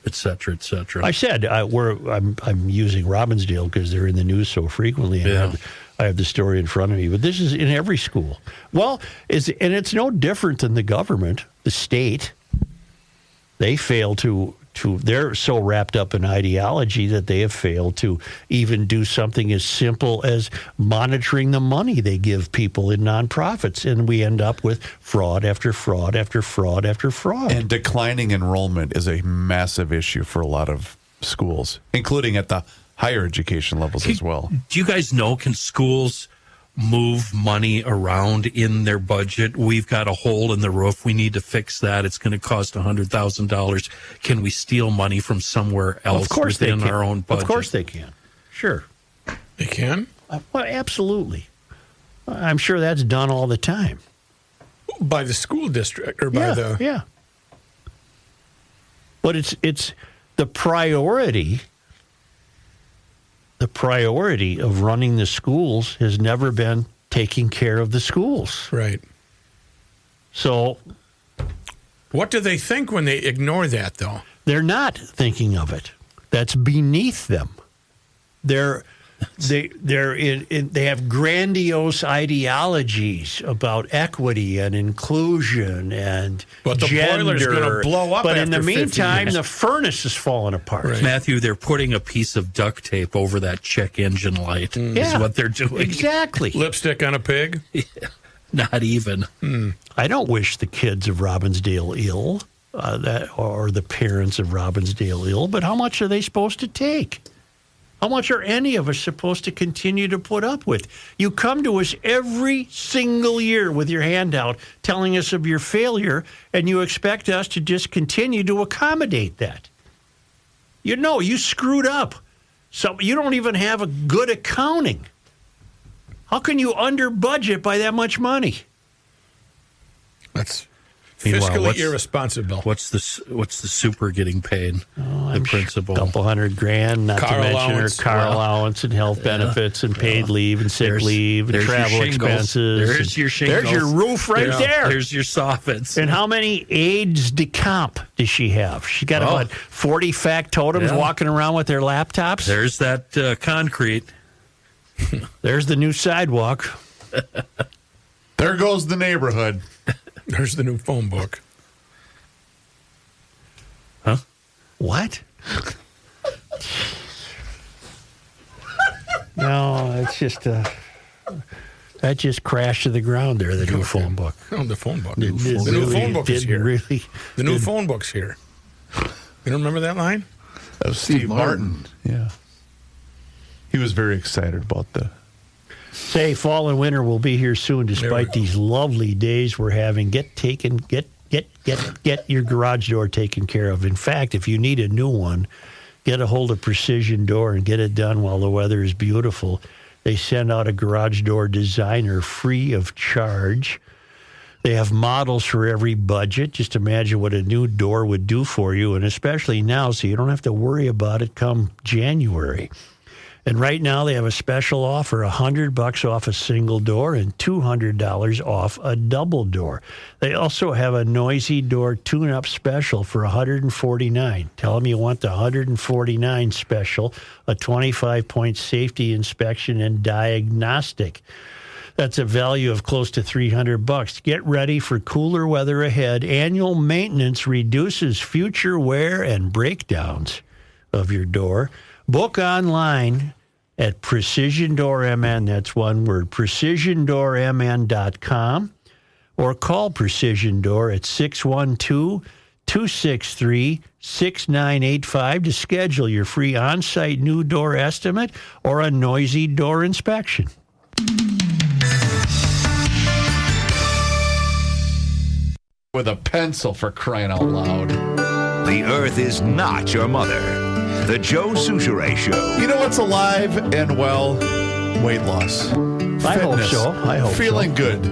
et cetera, et cetera. I said I'm using Robbinsdale because they're in the news so frequently. And I have the story in front of me, but this is in every school. Well, and it's no different than the government, the state. They fail to they're so wrapped up in ideology that they have failed to even do something as simple as monitoring the money they give people in nonprofits. And we end up with fraud after fraud after fraud after fraud. And declining enrollment is a massive issue for a lot of schools, including at the higher education levels as well. Do you guys know, can schools move money around in their budget? We've got a hole in the roof. We need to fix that. It's going to cost $100,000. Can we steal money from somewhere else within our own budget? Of course they can. Sure. They can? Well, absolutely. I'm sure that's done all the time. By the school district or by the... Yeah. But it's the priority. The priority of running the schools has never been taking care of the schools. Right. So what do they think when they ignore that, though? They're not thinking of it. That's beneath them. They have grandiose ideologies about equity and inclusion and but the gender. boiler's going to blow up. But in after the 50 meantime, years. the furnace is falling apart. Right. Matthew, they're putting a piece of duct tape over that check engine light is what they're doing. Exactly. Lipstick on a pig? Not even. I don't wish the kids of Robbinsdale ill, or the parents of Robbinsdale ill, but how much are they supposed to take? How much are any of us supposed to continue to put up with? You come to us every single year with your hand out telling us of your failure, and you expect us to just continue to accommodate that. You know, you screwed up. So you don't even have a good accounting. How can you under budget by that much money? That's Meanwhile, fiscally irresponsible. What's the super getting paid? The principal. A couple $100,000, not Car to mention allowance. her car allowance and health benefits and paid leave and sick leave and travel expenses. There's your shingles. There's your roof right there. There's your soffits. And how many aides de camp does she have? She got about 40 factotums walking around with their laptops. There's that concrete. There's the new sidewalk. There goes the neighborhood. There's the new phone book. Huh? What? No, it's just that just crashed to the ground there, the new phone book. Oh, the phone book. The new phone book is here. Really, the new phone book's here. You don't remember that line? That was Steve Martin. Yeah. He was very excited about the... Say fall and winter will be here soon, despite these lovely days we're having. Get your garage door taken care of. In fact, if you need a new one, get a hold of Precision Door and get it done while the weather is beautiful. They send out a garage door designer free of charge. They have models for every budget. Just imagine what a new door would do for you, and especially now, so you don't have to worry about it come January. And right now they have a special offer, $100 off a single door and $200 off a double door. They also have a noisy door tune-up special for $149. Tell them you want the $149 special, a 25-point safety inspection and diagnostic. That's a value of close to $300. Get ready for cooler weather ahead. Annual maintenance reduces future wear and breakdowns of your door. Book online at Precision Door MN, that's one word, precisiondoormn.com, or call Precision Door at 612-263-6985 to schedule your free on-site new door estimate or a noisy door inspection. With a pencil, for crying out loud. The earth is not your mother. The Joe Souchere Show. You know what's alive and well? Weight loss. I hope so. Feeling good.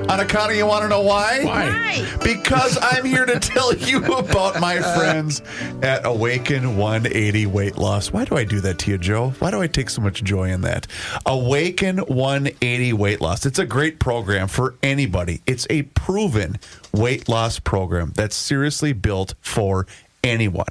On account of, you want to know why? Why? Because I'm here to tell you about my friends at Awaken 180 Weight Loss. Why do I do that to you, Joe? Why do I take so much joy in that? Awaken 180 Weight Loss. It's a great program for anybody. It's a proven weight loss program that's seriously built for anyone.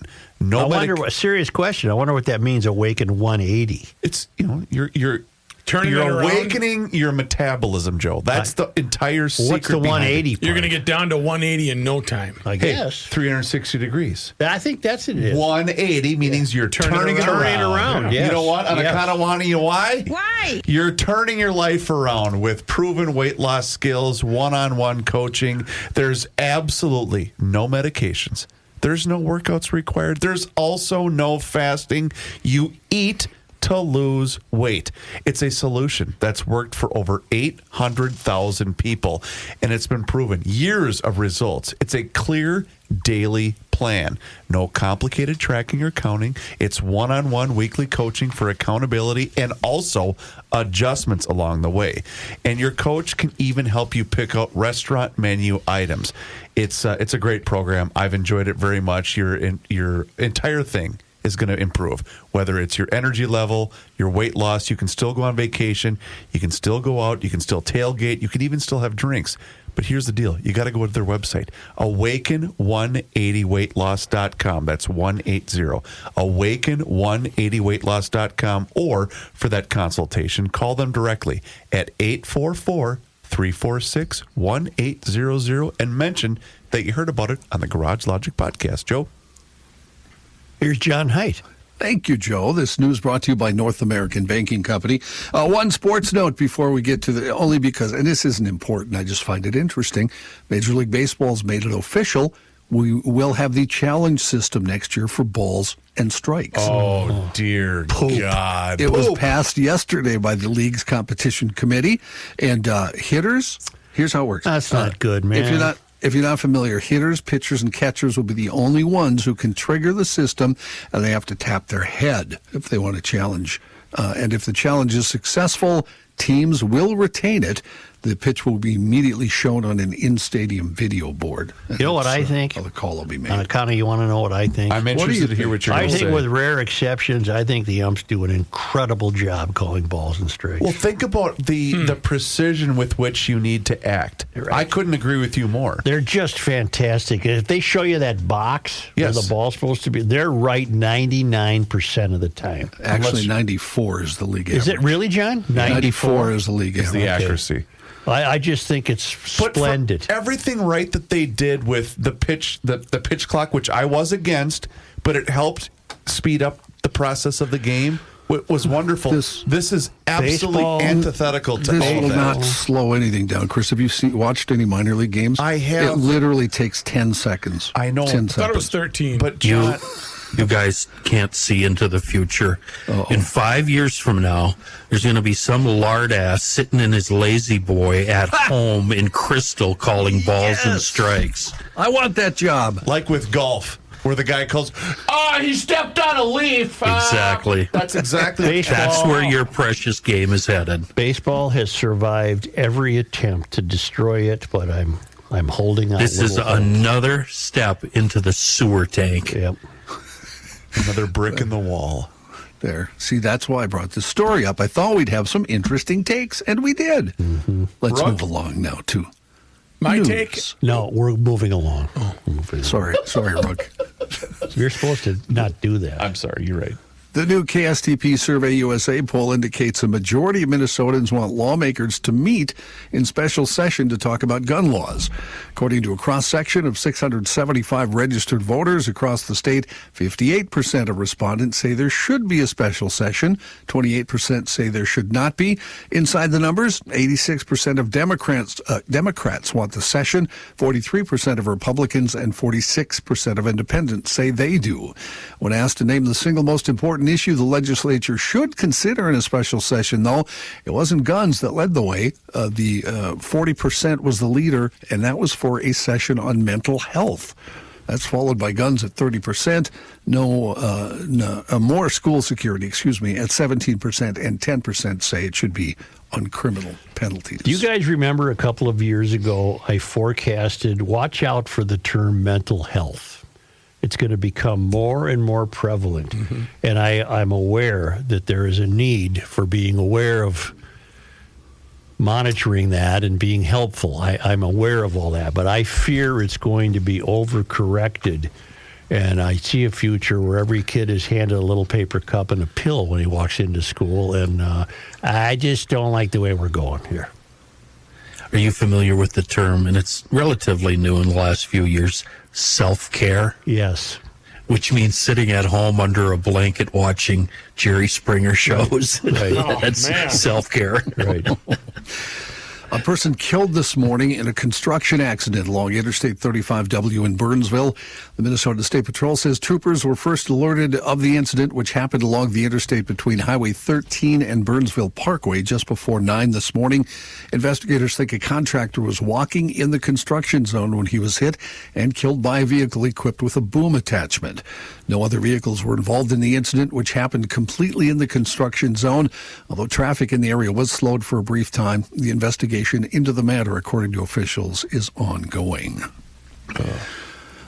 Serious question. I wonder what that means, Awaken 180. It's, you're Turning it around. awakening your metabolism, Joe. That's the entire secret. What's the 180 part? You're going to get down to 180 in no time. I guess. 360 degrees. I think that's it. Is. 180 means you're turning it around. Yes. You know what? On account of wanting you, why? Why? You're turning your life around with proven weight loss skills, one-on-one coaching. There's absolutely no medications. There's no workouts required. There's also no fasting. You eat to lose weight. It's a solution that's worked for over 800,000 people, and it's been proven. Years of results. It's a clear daily plan. No complicated tracking or counting. It's one-on-one weekly coaching for accountability and also adjustments along the way. And your coach can even help you pick out restaurant menu items. It's a great program. I've enjoyed it very much. Your entire thing is going to improve. Whether it's your energy level, your weight loss, you can still go on vacation, you can still go out, you can still tailgate, you can even still have drinks. But here's the deal. You got to go to their website, awaken180weightloss.com. That's 180. Awaken180weightloss.com, or for that consultation, call them directly at 844-346-1800 and mention that you heard about it on the Garage Logic podcast. Joe? Here's John Heidt. Thank you, Joe. This news brought to you by North American Banking Company. One sports note before we get to only because, and this isn't important, I just find it interesting, Major League Baseball's made it official. We will have the challenge system next year for balls and strikes. Oh, dear God. It was passed yesterday by the league's competition committee. And hitters, here's how it works. That's not good, man. If you're not familiar, hitters, pitchers, and catchers will be the only ones who can trigger the system, and they have to tap their head if they want to challenge. And if the challenge is successful, teams will retain it. The pitch will be immediately shown on an in-stadium video board. You know what I think? How the call will be made. Connie, you want to know what I think? I'm interested to hear what you're going to say. I think with rare exceptions, I think the umps do an incredible job calling balls and strikes. Well, think about the precision with which you need to act. Right. I couldn't agree with you more. They're just fantastic. If they show you that box where the ball's supposed to be, they're right 99% of the time. Actually, 94 is the league average. Is it really, John? 94 is the league average. Is the accuracy. I just think it's splendid. Everything right that they did with the pitch clock, which I was against, but it helped speed up the process of the game. It was wonderful. This is absolutely antithetical to all this of will that. not slow anything down. Chris, have you watched any minor league games? I have. It literally takes 10 seconds. I know. 10 I thought it was 13. But John, you guys can't see into the future. In 5 years from now, there's going to be some lard ass sitting in his lazy boy at home in Crystal calling balls and strikes. I want that job. like with golf, where the guy calls, he stepped on a leaf. Exactly. That's exactly. That's where your precious game is headed. Baseball has survived every attempt to destroy it, but I'm holding on. This is another step into the sewer tank. Yep. Another brick in the wall. There. See, that's why I brought this story up. I thought we'd have some interesting takes, and we did. Mm-hmm. Let's move along now to my news. take. No, we're moving along. Sorry, Rook. You're supposed to not do that. I'm sorry, you're right. The new KSTP Survey USA poll indicates a majority of Minnesotans want lawmakers to meet in special session to talk about gun laws. According to a cross-section of 675 registered voters across the state, 58% of respondents say there should be a special session. 28% say there should not be. Inside the numbers, 86% of Democrats want the session, 43% of Republicans, and 46% of independents say they do. When asked to name the single most important issue the legislature should consider in a special session, though, it wasn't guns that led the way. The 40% was the leader, and that was for a session on mental health. That's followed by guns at 30%, more school security, at 17%, and 10% say it should be on criminal penalties. Do you guys remember a couple of years ago, I forecasted, watch out for the term mental health. It's going to become more and more prevalent. Mm-hmm. And I'm aware that there is a need for being aware of monitoring that and being helpful. I'm aware of all that, but I fear it's going to be overcorrected. And I see a future where every kid is handed a little paper cup and a pill when he walks into school. And I just don't like the way we're going here. Are you familiar with the term, and it's relatively new in the last few years, self-care? Yes. Which means sitting at home under a blanket watching Jerry Springer shows. Right. That's self-care. Right. A person killed this morning in a construction accident along Interstate 35W in Burnsville. The Minnesota State Patrol says troopers were first alerted of the incident, which happened along the interstate between Highway 13 and Burnsville Parkway just before 9 this morning. Investigators think a contractor was walking in the construction zone when he was hit and killed by a vehicle equipped with a boom attachment. No other vehicles were involved in the incident, which happened completely in the construction zone. Although traffic in the area was slowed for a brief time, the investigation into the matter, according to officials, is ongoing.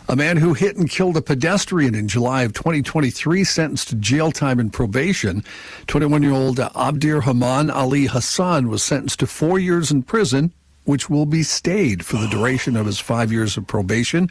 A man who hit and killed a pedestrian in July of 2023 sentenced to jail time and probation. 21-year-old Abdirrahman Ali Hassan was sentenced to 4 years in prison, which will be stayed for the duration of his 5 years of probation.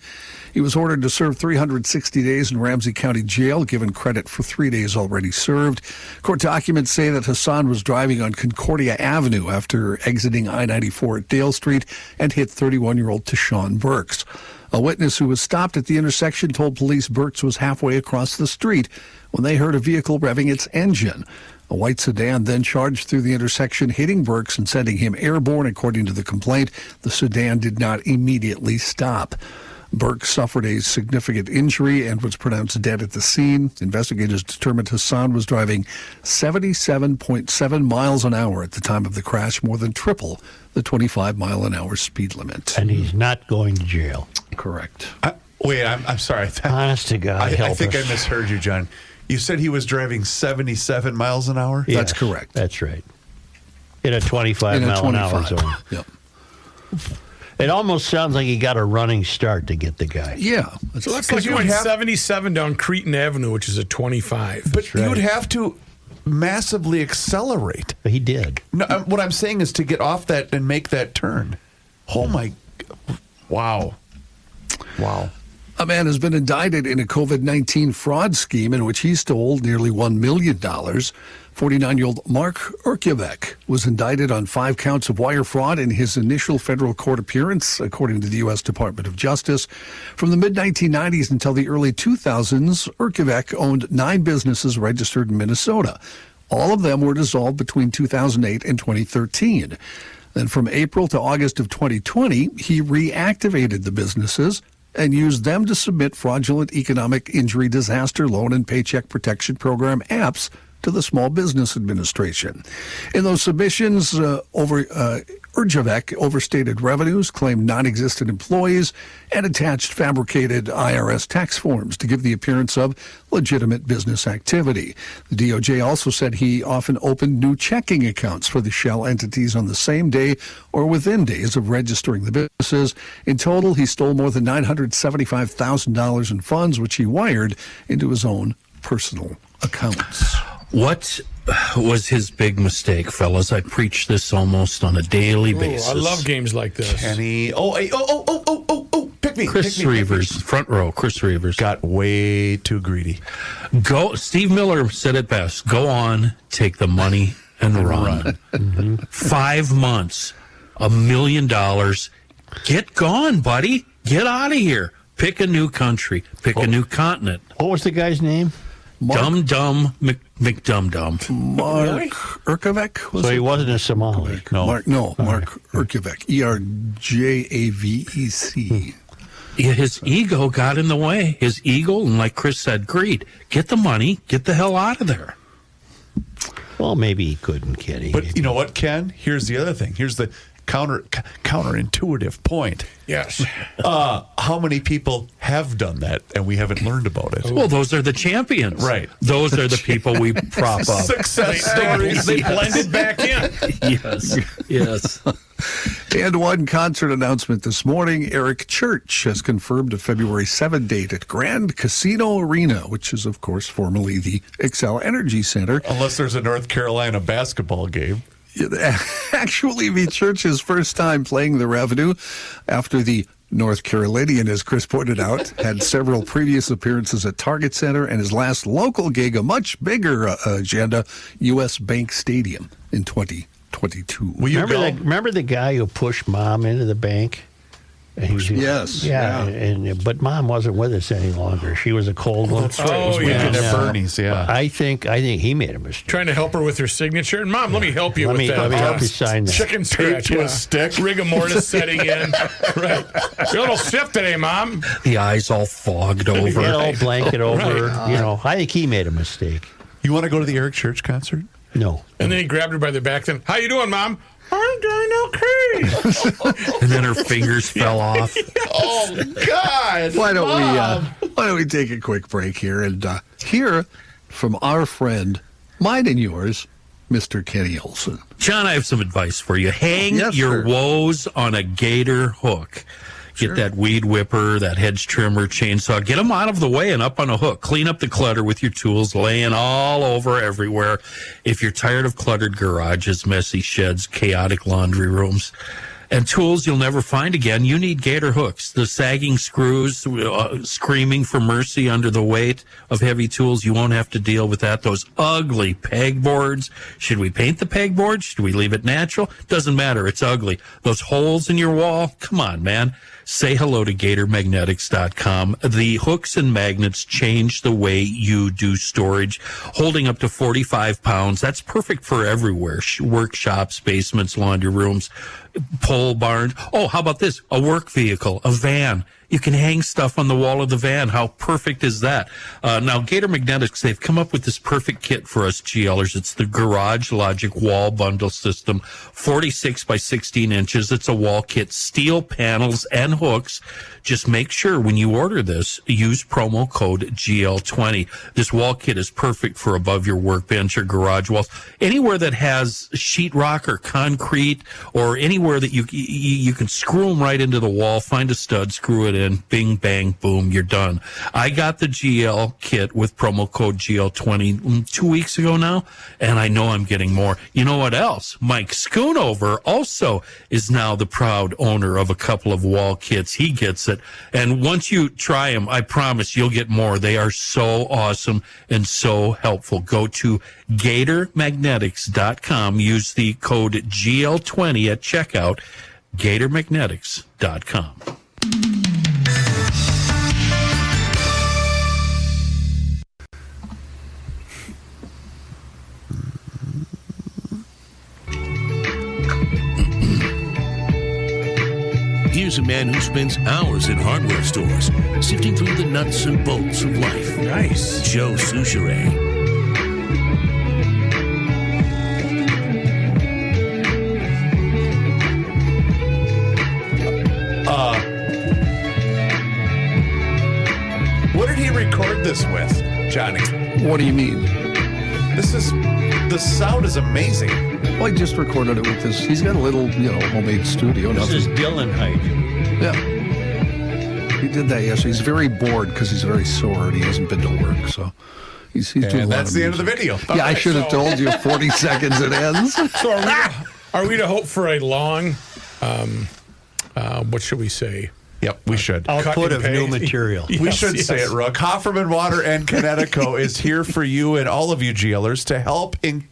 He was ordered to serve 360 days in Ramsey County Jail, given credit for 3 days already served. Court documents say that Hassan was driving on Concordia Avenue after exiting I-94 at Dale Street and hit 31-year-old Tashawn Burks. A witness who was stopped at the intersection told police Burks was halfway across the street when they heard a vehicle revving its engine. A white sedan then charged through the intersection, hitting Burks and sending him airborne. According to the complaint, the sedan did not immediately stop. Burke suffered a significant injury and was pronounced dead at the scene. Investigators determined Hassan was driving 77.7 miles an hour at the time of the crash, more than triple the 25-mile-an-hour speed limit. And he's not going to jail. Correct. Wait, I'm sorry. Honest to God, I think I misheard you, John. You said he was driving 77 miles an hour? Yes, that's correct. That's right. In a 25-mile-an-hour zone. Yep. It almost sounds like he got a running start to get the guy. Yeah. So that's like you went 77 down Cretin Avenue, which is a 25. But you would have to massively accelerate. He did. No, what I'm saying is to get off that and make that turn. Oh, my. Wow. Wow. A man has been indicted in a COVID-19 fraud scheme in which he stole nearly $1 million. 49-year-old Mark Urkevec was indicted on 5 counts of wire fraud in his initial federal court appearance, according to the U.S. Department of Justice. From the mid-1990s until the early 2000s, Urkevec owned 9 businesses registered in Minnesota. All of them were dissolved between 2008 and 2013. Then from April to August of 2020, he reactivated the businesses and used them to submit fraudulent economic injury disaster loan and paycheck protection program apps to the Small Business Administration. In those submissions, Urkevec overstated revenues, claimed non-existent employees, and attached fabricated IRS tax forms to give the appearance of legitimate business activity. The DOJ also said he often opened new checking accounts for the shell entities on the same day or within days of registering the businesses. In total, he stole more than $975,000 in funds, which he wired into his own personal accounts. What was his big mistake, fellas? I preach this almost on a daily basis. I love games like this. Kenny. Pick me. Chris Reavers, front row. Chris Reavers got way too greedy. Go. Steve Miller said it best. Go on, take the money and run. 5 months, $1 million. Get gone, buddy. Get out of here. Pick a new country. Pick a new continent. What was the guy's name? Dum McDum. Mark Erkovec? So he wasn't a Somali. No. Mark Erkovec. Erjavec. His ego got in the way. His ego, and like Chris said, greed. Get the money. Get the hell out of there. Well, maybe he couldn't, Kenny. But you know what, Ken? Here's the other thing. Here's the counterintuitive point. Yes. How many people have done that and we haven't learned about it? Well, those are the champions. Right. Those are the people we prop up. Success stories. They blended back in. Yes. And one concert announcement this morning. Eric Church has confirmed a February 7 date at Grand Casino Arena, which is, of course, formerly the Xcel Energy Center. Unless there's a North Carolina basketball game. Actually be Church's first time playing the Revenue after the North Carolinian, as Chris pointed out, had several previous appearances at Target Center, and his last local gig, a much bigger agenda, U.S. Bank Stadium in 2022. Remember the guy who pushed Mom into the bank? Yes. Yeah. But Mom wasn't with us any longer. She was a cold one. That's right. It was weekend at Bernie's, yeah. I think he made a mistake. Trying to help her with her signature. And Mom, let me help you with that. Let me help you sign that. Chicken scratch to a stick. Rigor mortis setting in. Right. You're a little stiff today, Mom. The eyes all fogged over. Get all blanket over. Right. I think he made a mistake. You want to go to the Eric Church concert? No. And then he grabbed her by the back. Then, how you doing, Mom? I'm doing okay. And then her fingers fell off. Oh, God. Why don't we take a quick break here and hear from our friend, mine and yours, Mr. Kenny Olson. John, I have some advice for you. Hang your woes on a gator hook. Get that weed whipper, that hedge trimmer, chainsaw. Get them out of the way and up on a hook. Clean up the clutter with your tools laying all over everywhere. If you're tired of cluttered garages, messy sheds, chaotic laundry rooms, and tools you'll never find again, you need gator hooks. The sagging screws, screaming for mercy under the weight of heavy tools. You won't have to deal with that. Those ugly pegboards. Should we paint the pegboard? Should we leave it natural? Doesn't matter. It's ugly. Those holes in your wall. Come on, man. Say hello to GatorMagnetics.com. The hooks and magnets change the way you do storage, holding up to 45 pounds. That's perfect for everywhere. Workshops, basements, laundry rooms, pole barns. Oh, how about this? A work vehicle, a van. You can hang stuff on the wall of the van. How perfect is that? Now, Gator Magnetics, they've come up with this perfect kit for us GLers. It's the Garage Logic Wall Bundle System, 46 by 16 inches. It's a wall kit, steel panels and hooks. Just make sure when you order this, use promo code GL20. This wall kit is perfect for above your workbench or garage walls. Anywhere that has sheetrock or concrete, or anywhere that you can screw them right into the wall, find a stud, screw it in, bing, bang, boom, you're done. I got the GL kit with promo code GL20 2 weeks ago now, and I know I'm getting more. You know what else? Mike Schoonover also is now the proud owner of a couple of wall kits. He gets it. And once you try them, I promise you'll get more. They are so awesome and so helpful. Go to GatorMagnetics.com. Use the code GL20 at checkout. GatorMagnetics.com. Here's a man who spends hours in hardware stores, sifting through the nuts and bolts of life. Nice. Joe Souchere. What did he record this with, Johnny? What do you mean? The sound is amazing. Well, I just recorded it with he's got a little, homemade studio. This is Dylan Heidt. Yeah. He did that yesterday. He's very bored because he's very sore and he hasn't been to work. So He's doing And that's the end of the video. Yeah, I should have told you 40 seconds it ends. So are we to hope for a long, what should we say? Yep, we should. Output of new material. We should say it, Rook. Hofferman Water and Connecticut is here for you and all of you GLers to help in...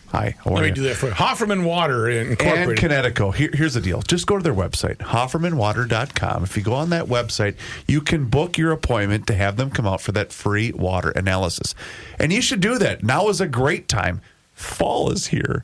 Hi, how are Let you? me do that for Hofferman Water Incorporated. And Connecticut. Here's the deal. Just go to their website, HoffermanWater.com. If you go on that website, you can book your appointment to have them come out for that free water analysis. And you should do that. Now is a great time. Fall is here.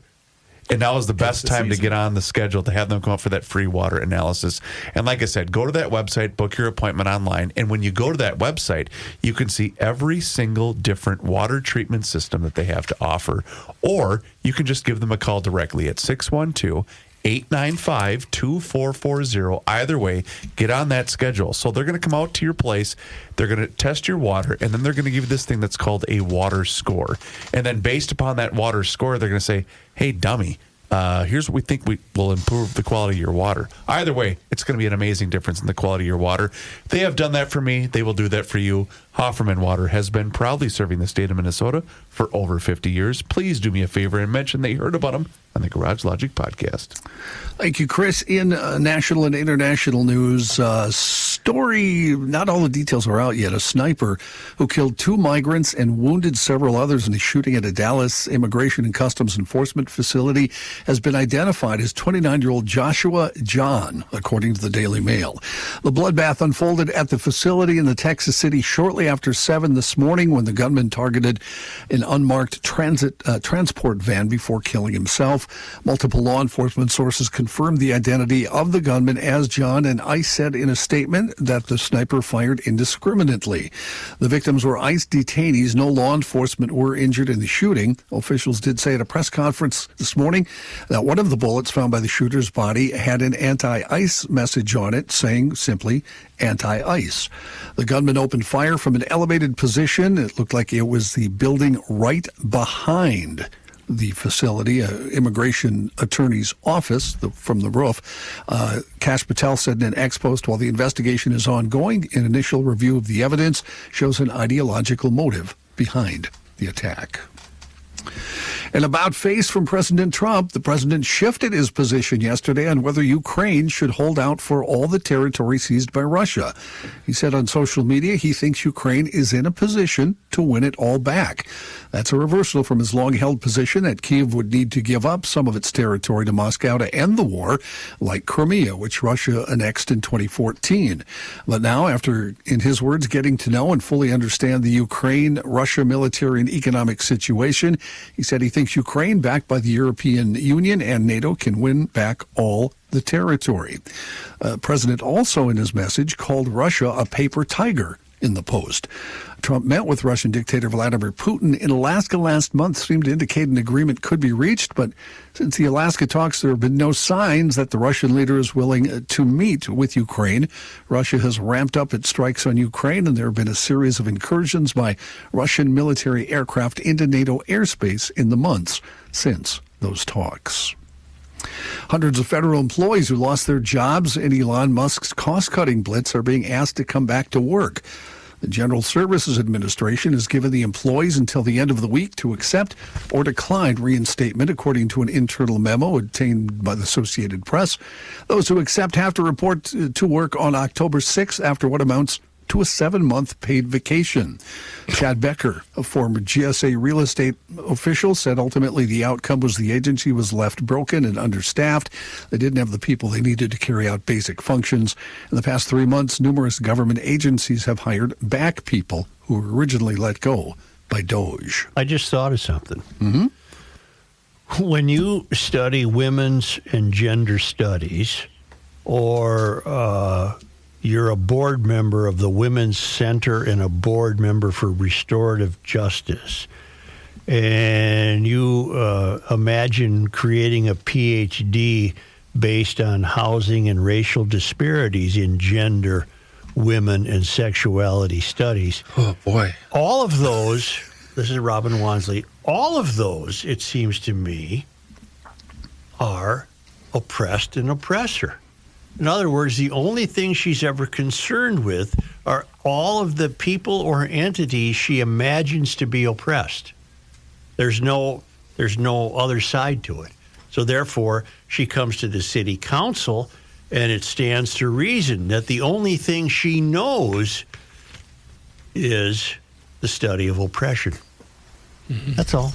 And now is the best time to get on the schedule to have them come up for that free water analysis. And like I said, go to that website, book your appointment online. And when you go to that website, you can see every single different water treatment system that they have to offer. Or you can just give them a call directly at 612-895-2440. Either way, get on that schedule. So they're going to come out to your place, they're going to test your water, and then they're going to give you this thing that's called a water score. And then based upon that water score, they're going to say, hey, dummy, here's what we think will improve the quality of your water. Either way, it's going to be an amazing difference in the quality of your water. They have done that for me. They will do that for you. Hofferman Water has been proudly serving the state of Minnesota for over 50 years. Please do me a favor and mention that you heard about them on the Garage Logic podcast. Thank you, Chris. In national and international news, story, not all the details are out yet. A sniper who killed 2 migrants and wounded several others in a shooting at a Dallas Immigration and Customs Enforcement facility has been identified as 29-year-old Joshua John, according to the Daily Mail. The bloodbath unfolded at the facility in the Texas city shortly after 7 this morning when the gunman targeted an unmarked transport van before killing himself. Multiple law enforcement sources confirmed the identity of the gunman as John, and ICE said in a statement that the sniper fired indiscriminately. The victims were ICE detainees. No law enforcement were injured in the shooting. Officials did say at a press conference this morning that one of the bullets found by the shooter's body had an anti-ICE message on it, saying simply anti-ICE. The gunman opened fire from an elevated position. It looked like it was the building right behind the facility, immigration attorney's office from the roof. Kash Patel said in an ex post, while the investigation is ongoing, an initial review of the evidence shows an ideological motive behind the attack. An about-face from President Trump. The president shifted his position yesterday on whether Ukraine should hold out for all the territory seized by Russia. He said on social media he thinks Ukraine is in a position to win it all back. That's a reversal from his long-held position that Kyiv would need to give up some of its territory to Moscow to end the war, like Crimea, which Russia annexed in 2014. But now, after, in his words, getting to know and fully understand the Ukraine-Russia military and economic situation, he said he thinks Ukraine, backed by the European Union and NATO, can win back all the territory. President also, in his message, called Russia a paper tiger in the Post. Trump met with Russian dictator Vladimir Putin in Alaska last month, seemed to indicate an agreement could be reached, but since the Alaska talks, there have been no signs that the Russian leader is willing to meet with Ukraine. Russia has ramped up its strikes on Ukraine, and there have been a series of incursions by Russian military aircraft into NATO airspace in the months since those talks. Hundreds of federal employees who lost their jobs in Elon Musk's cost-cutting blitz are being asked to come back to work. The General Services Administration has given the employees until the end of the week to accept or decline reinstatement, according to an internal memo obtained by the Associated Press. Those who accept have to report to work on October 6th after what amounts to a 7-month paid vacation. Chad Becker, a former GSA real estate official, said ultimately the outcome was the agency was left broken and understaffed. They didn't have the people they needed to carry out basic functions. In the past 3 months, numerous government agencies have hired back people who were originally let go by DOGE. I just thought of something. Mm-hmm. When you study women's and gender studies, or you're a board member of the Women's Center and a board member for Restorative Justice, and you imagine creating a PhD based on housing and racial disparities in gender, women, and sexuality studies. Oh, boy. All of those, this is Robyn Wonsley, all of those, it seems to me, are oppressed and oppressor. In other words, the only thing she's ever concerned with are all of the people or entities she imagines to be oppressed. There's no other side to it. So therefore, she comes to the city council, and it stands to reason that the only thing she knows is the study of oppression. Mm-hmm. That's all.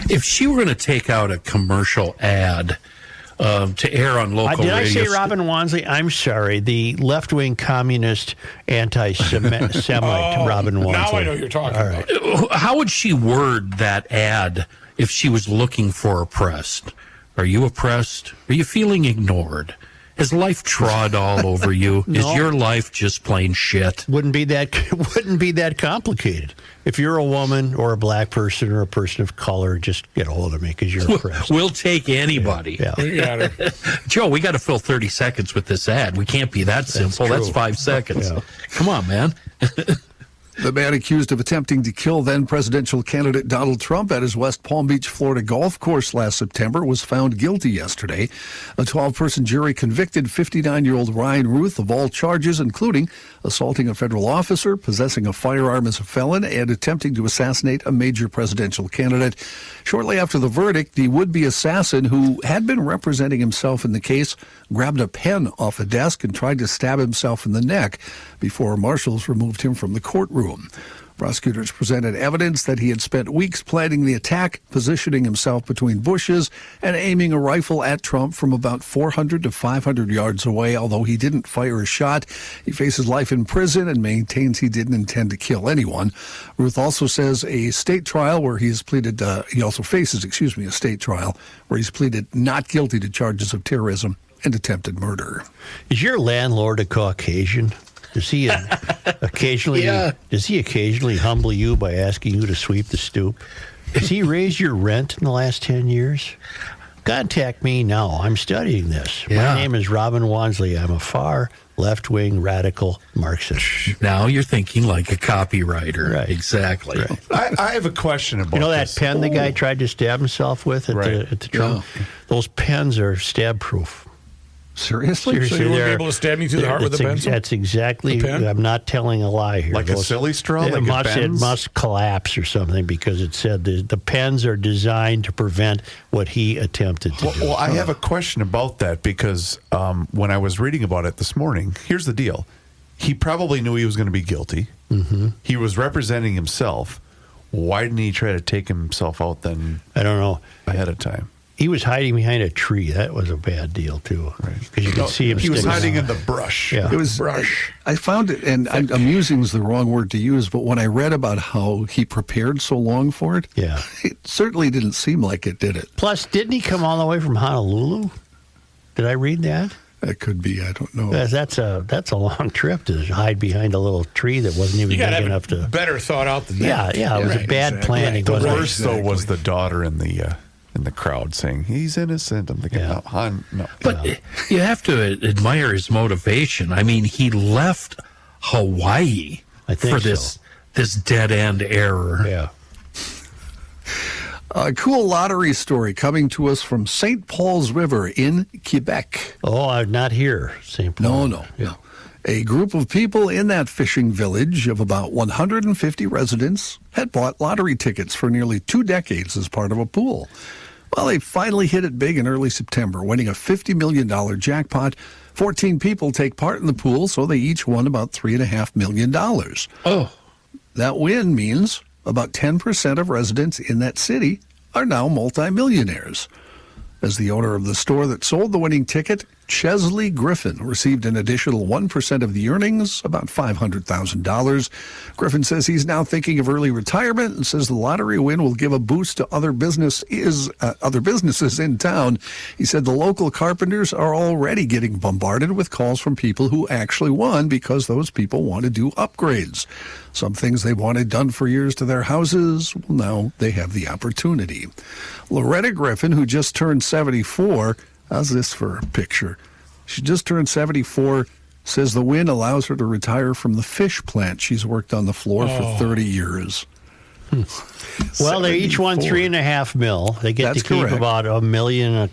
If she were going to take out a commercial ad to air on local radio... Did I say Robyn Wonsley? I'm sorry. The left-wing communist anti-Semite Robyn Wonsley. Now I know what you're talking about. How would she word that ad if she was looking for oppressed? Are you oppressed? Are you feeling ignored? Has life trod all over you? No. Is your life just plain shit? Wouldn't be that complicated. If you're a woman or a black person or a person of color, just get a hold of me because you're oppressed. We'll take anybody. Yeah. Joe, we got to fill 30 seconds with this ad. We can't be that simple. That's 5 seconds. Yeah. Come on, man. The man accused of attempting to kill then-presidential candidate Donald Trump at his West Palm Beach, Florida golf course last September was found guilty yesterday. A 12-person jury convicted 59-year-old Ryan Ruth of all charges, including assaulting a federal officer, possessing a firearm as a felon, and attempting to assassinate a major presidential candidate. Shortly after the verdict, the would-be assassin, who had been representing himself in the case, grabbed a pen off a desk and tried to stab himself in the neck before marshals removed him from the courtroom. Prosecutors presented evidence that he had spent weeks planning the attack, positioning himself between bushes and aiming a rifle at Trump from about 400 to 500 yards away. Although he didn't fire a shot, he faces life in prison and maintains he didn't intend to kill anyone. Ruth also says a state trial where he's pleaded, a state trial where he's pleaded not guilty to charges of terrorism and attempted murder. Is your landlord a Caucasian? Does he occasionally humble you by asking you to sweep the stoop? Has he raised your rent in the last 10 years? Contact me now. I'm studying this. Yeah. My name is Robyn Wonsley. I'm a far left-wing radical Marxist. Now you're thinking like a copywriter. Right. Exactly. Right. I have a question about that pen the guy tried to stab himself with at the Trump? Yeah. Those pens are stab-proof. Seriously? So you wouldn't be able to stab me through the heart with a pencil? That's exactly. I'm not telling a lie here. Like a silly straw? It must collapse or something because it said the pens are designed to prevent what he attempted to do. Well, I have a question about that because when I was reading about it this morning, here's the deal. He probably knew he was going to be guilty. Mm-hmm. He was representing himself. Why didn't he try to take himself out then? I don't know. Ahead of time. He was hiding behind a tree. That was a bad deal, too. Because you could see him. He was hiding in the brush. Yeah. It was brush. I found it, and amusing is the wrong word to use, but when I read about how he prepared so long for it, it certainly didn't seem like it, did it? Plus, didn't he come all the way from Honolulu? Did I read that? That could be. I don't know. That's a long trip to hide behind a little tree that wasn't even big enough to. Better thought out than that. Yeah. It was a bad planning. The worst though was the daughter in the crowd saying he's innocent. I'm thinking, no. But you have to admire his motivation. I mean, he left Hawaii for this dead end error. Yeah. A cool lottery story coming to us from St. Paul's River in Quebec. Oh, not here, St. Paul. No. A group of people in that fishing village of about 150 residents had bought lottery tickets for nearly 2 decades as part of a pool. Well, they finally hit it big in early September, winning a $50 million jackpot. 14 people take part in the pool, so they each won about $3.5 million. Oh. That win means about 10% of residents in that city are now multimillionaires. As the owner of the store that sold the winning ticket, Chesley Griffin received an additional 1% of the earnings, about $500,000. Griffin says he's now thinking of early retirement and says the lottery win will give a boost to other businesses in town. He said the local carpenters are already getting bombarded with calls from people who actually won because those people want to do upgrades. Some things they wanted done for years to their houses, well, now they have the opportunity. Loretta Griffin, who just turned 74, how's this for a picture? She just turned 74, says the win allows her to retire from the fish plant she's worked on the floor for 30 years. Well, they each won $3.5 million. They get to keep about $1.25 million of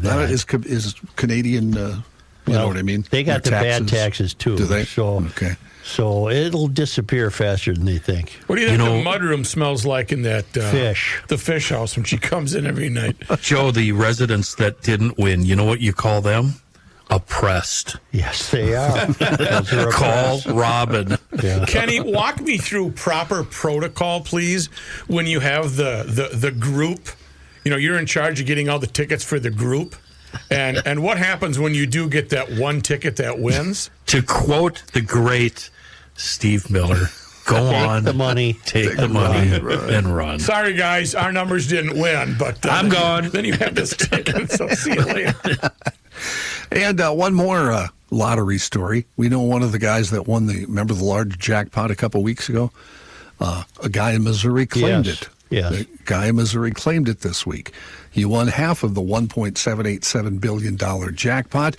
that. That is Canadian You know what I mean? They got the bad taxes too. Do they? So, okay. So it'll disappear faster than they think. What do you think the mudroom smells like in that fish? The fish house when she comes in every night. Joe, the residents that didn't win, you know what you call them? Oppressed. Yes, they are. Call Robin. Yeah. Kenny, walk me through proper protocol, please, when you have the group. You know, you're in charge of getting all the tickets for the group. And what happens when you do get that one ticket that wins? To quote the great Steve Miller, go on, the money, take the money, and run. Sorry, guys, our numbers didn't win, but I'm gone. Then you have this ticket, so see you later. And one more lottery story. We know one of the guys that won remember the large jackpot a couple weeks ago? A guy in Missouri claimed it. Yes. The guy in Missouri claimed it this week. He won half of the $1.787 billion jackpot.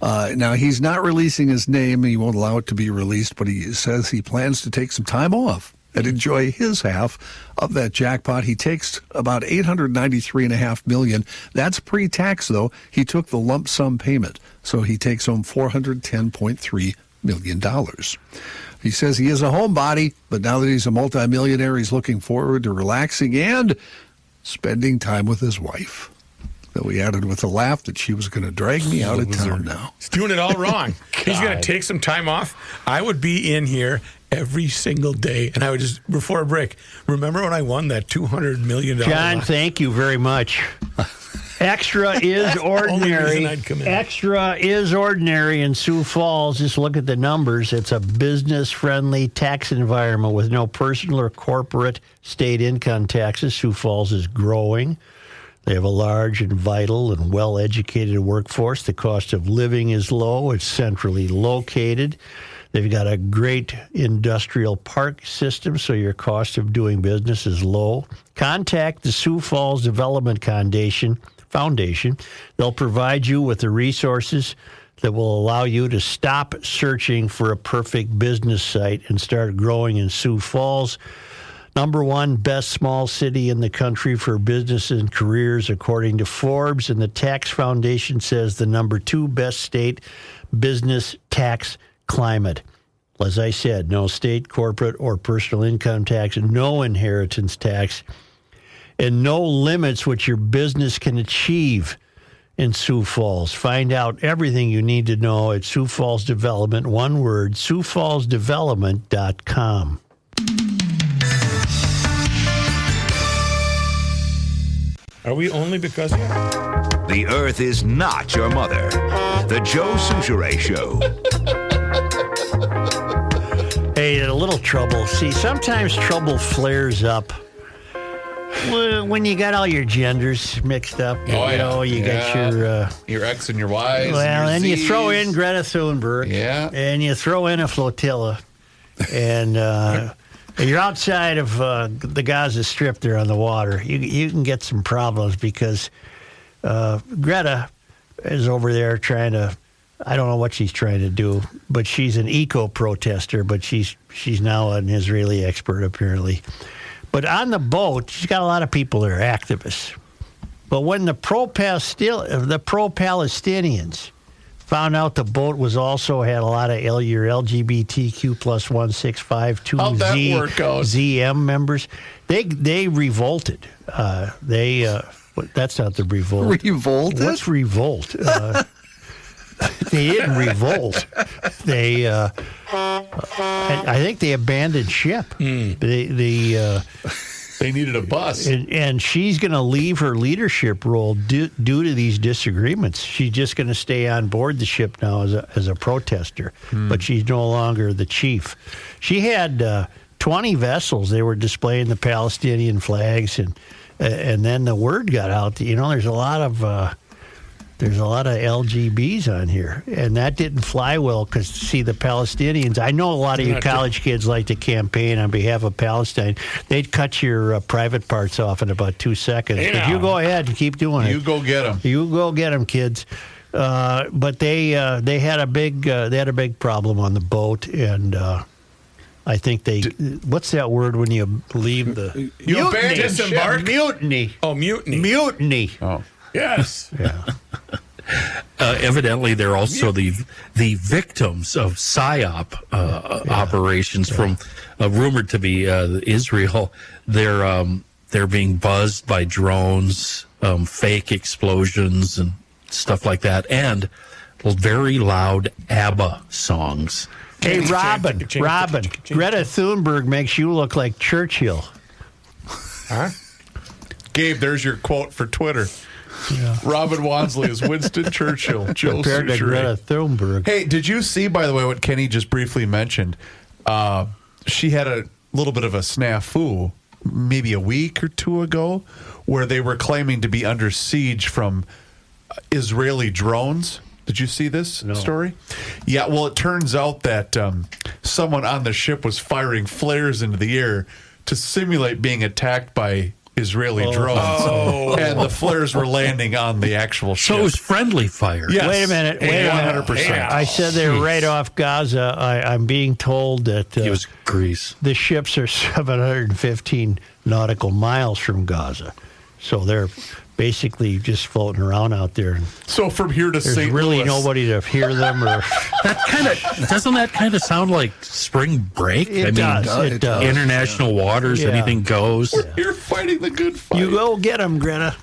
Now, he's not releasing his name. He won't allow it to be released, but he says he plans to take some time off and enjoy his half of that jackpot. He takes about $893.5 million. That's pre-tax, though. He took the lump sum payment, so he takes home $410.3 million. He says he is a homebody, but now that he's a multimillionaire, he's looking forward to relaxing and spending time with his wife. Though we added with a laugh that she was going to drag me out of town now. He's doing it all wrong. He's going to take some time off. I would be in here every single day, and I would just, before a break, remember when I won that $200 million? John, thank you very much. Extra is ordinary. Extra is ordinary in Sioux Falls. Just look at the numbers. It's a business-friendly tax environment with no personal or corporate state income taxes. Sioux Falls is growing. They have a large and vital and well-educated workforce. The cost of living is low. It's centrally located. They've got a great industrial park system, so your cost of doing business is low. Contact the Sioux Falls Development Foundation. They'll provide you with the resources that will allow you to stop searching for a perfect business site and start growing in Sioux Falls. #1 best small city in the country for business and careers, according to Forbes. And the Tax Foundation says the #2 best state business tax climate. As I said, no state, corporate, or personal income tax, no inheritance tax, and no limits what your business can achieve in Sioux Falls. Find out everything you need to know at Sioux Falls Development, one word, SiouxFallsDevelopment.com. Are we only because of that? The earth is not your mother. The Joe Souchere Show. Hey, a little trouble. See, sometimes trouble flares up when you got all your genders mixed up. You got your X and your Y's. Well, and you Z's. throw in Greta Thunberg. Yeah. And you throw in a flotilla. And you're outside of the Gaza Strip there on the water. You can get some problems because Greta is over there trying to, I don't know what she's trying to do, but she's an eco-protester, but she's now an Israeli expert, apparently. But on the boat, she's got a lot of people there, activists. But when the pro-Palestinians found out the boat was also had a lot of your LGBTQ plus 1652 ZM members, they revolted. That's not the revolt. Revolted? What's revolt? They didn't revolt. They, I think they abandoned ship. They needed a bus. And she's going to leave her leadership role due to these disagreements. She's just going to stay on board the ship now as a protester, but she's no longer the chief. She had 20 vessels. They were displaying the Palestinian flags, and then the word got out that, there's a lot of LGBs on here, and that didn't fly well because, see, the Palestinians, I know a lot of you college kids like to campaign on behalf of Palestine. They'd cut your private parts off in about 2 seconds. But you go ahead and keep doing it. You go get them. You go get them, kids. But they had a big problem on the boat, and I think what's that word when you leave the... You abandon disembark? Mutiny. Oh, mutiny. Mutiny. Oh. Yes. Yeah. Evidently, they're also the victims of PSYOP operations from rumored to be Israel. They're being buzzed by drones, fake explosions, and stuff like that, and very loud ABBA songs. Hey, Robyn, Greta Thunberg makes you look like Churchill. Huh? Gabe, there's your quote for Twitter. Yeah. Robyn Wonsley is Winston Churchill. Joe Compared to Greta Thunberg. Hey, did you see, by the way, what Kenny just briefly mentioned? She had a little bit of a snafu maybe a week or two ago where they were claiming to be under siege from Israeli drones. Did you see this story? Yeah, well, it turns out that someone on the ship was firing flares into the air to simulate being attacked by Israeli drones. And the flares were landing on the actual ship. So it was friendly fire. Yes. Wait a minute. 100%. I said they're right off Gaza. I'm being told that it was Greece. The ships are 715 nautical miles from Gaza. So they're basically just floating around out there. So from here to There's St. really Louis. nobody to hear them. Or Doesn't that kind of sound like spring break? It does. International waters, anything goes. You're fighting the good fight. You go get them, Greta.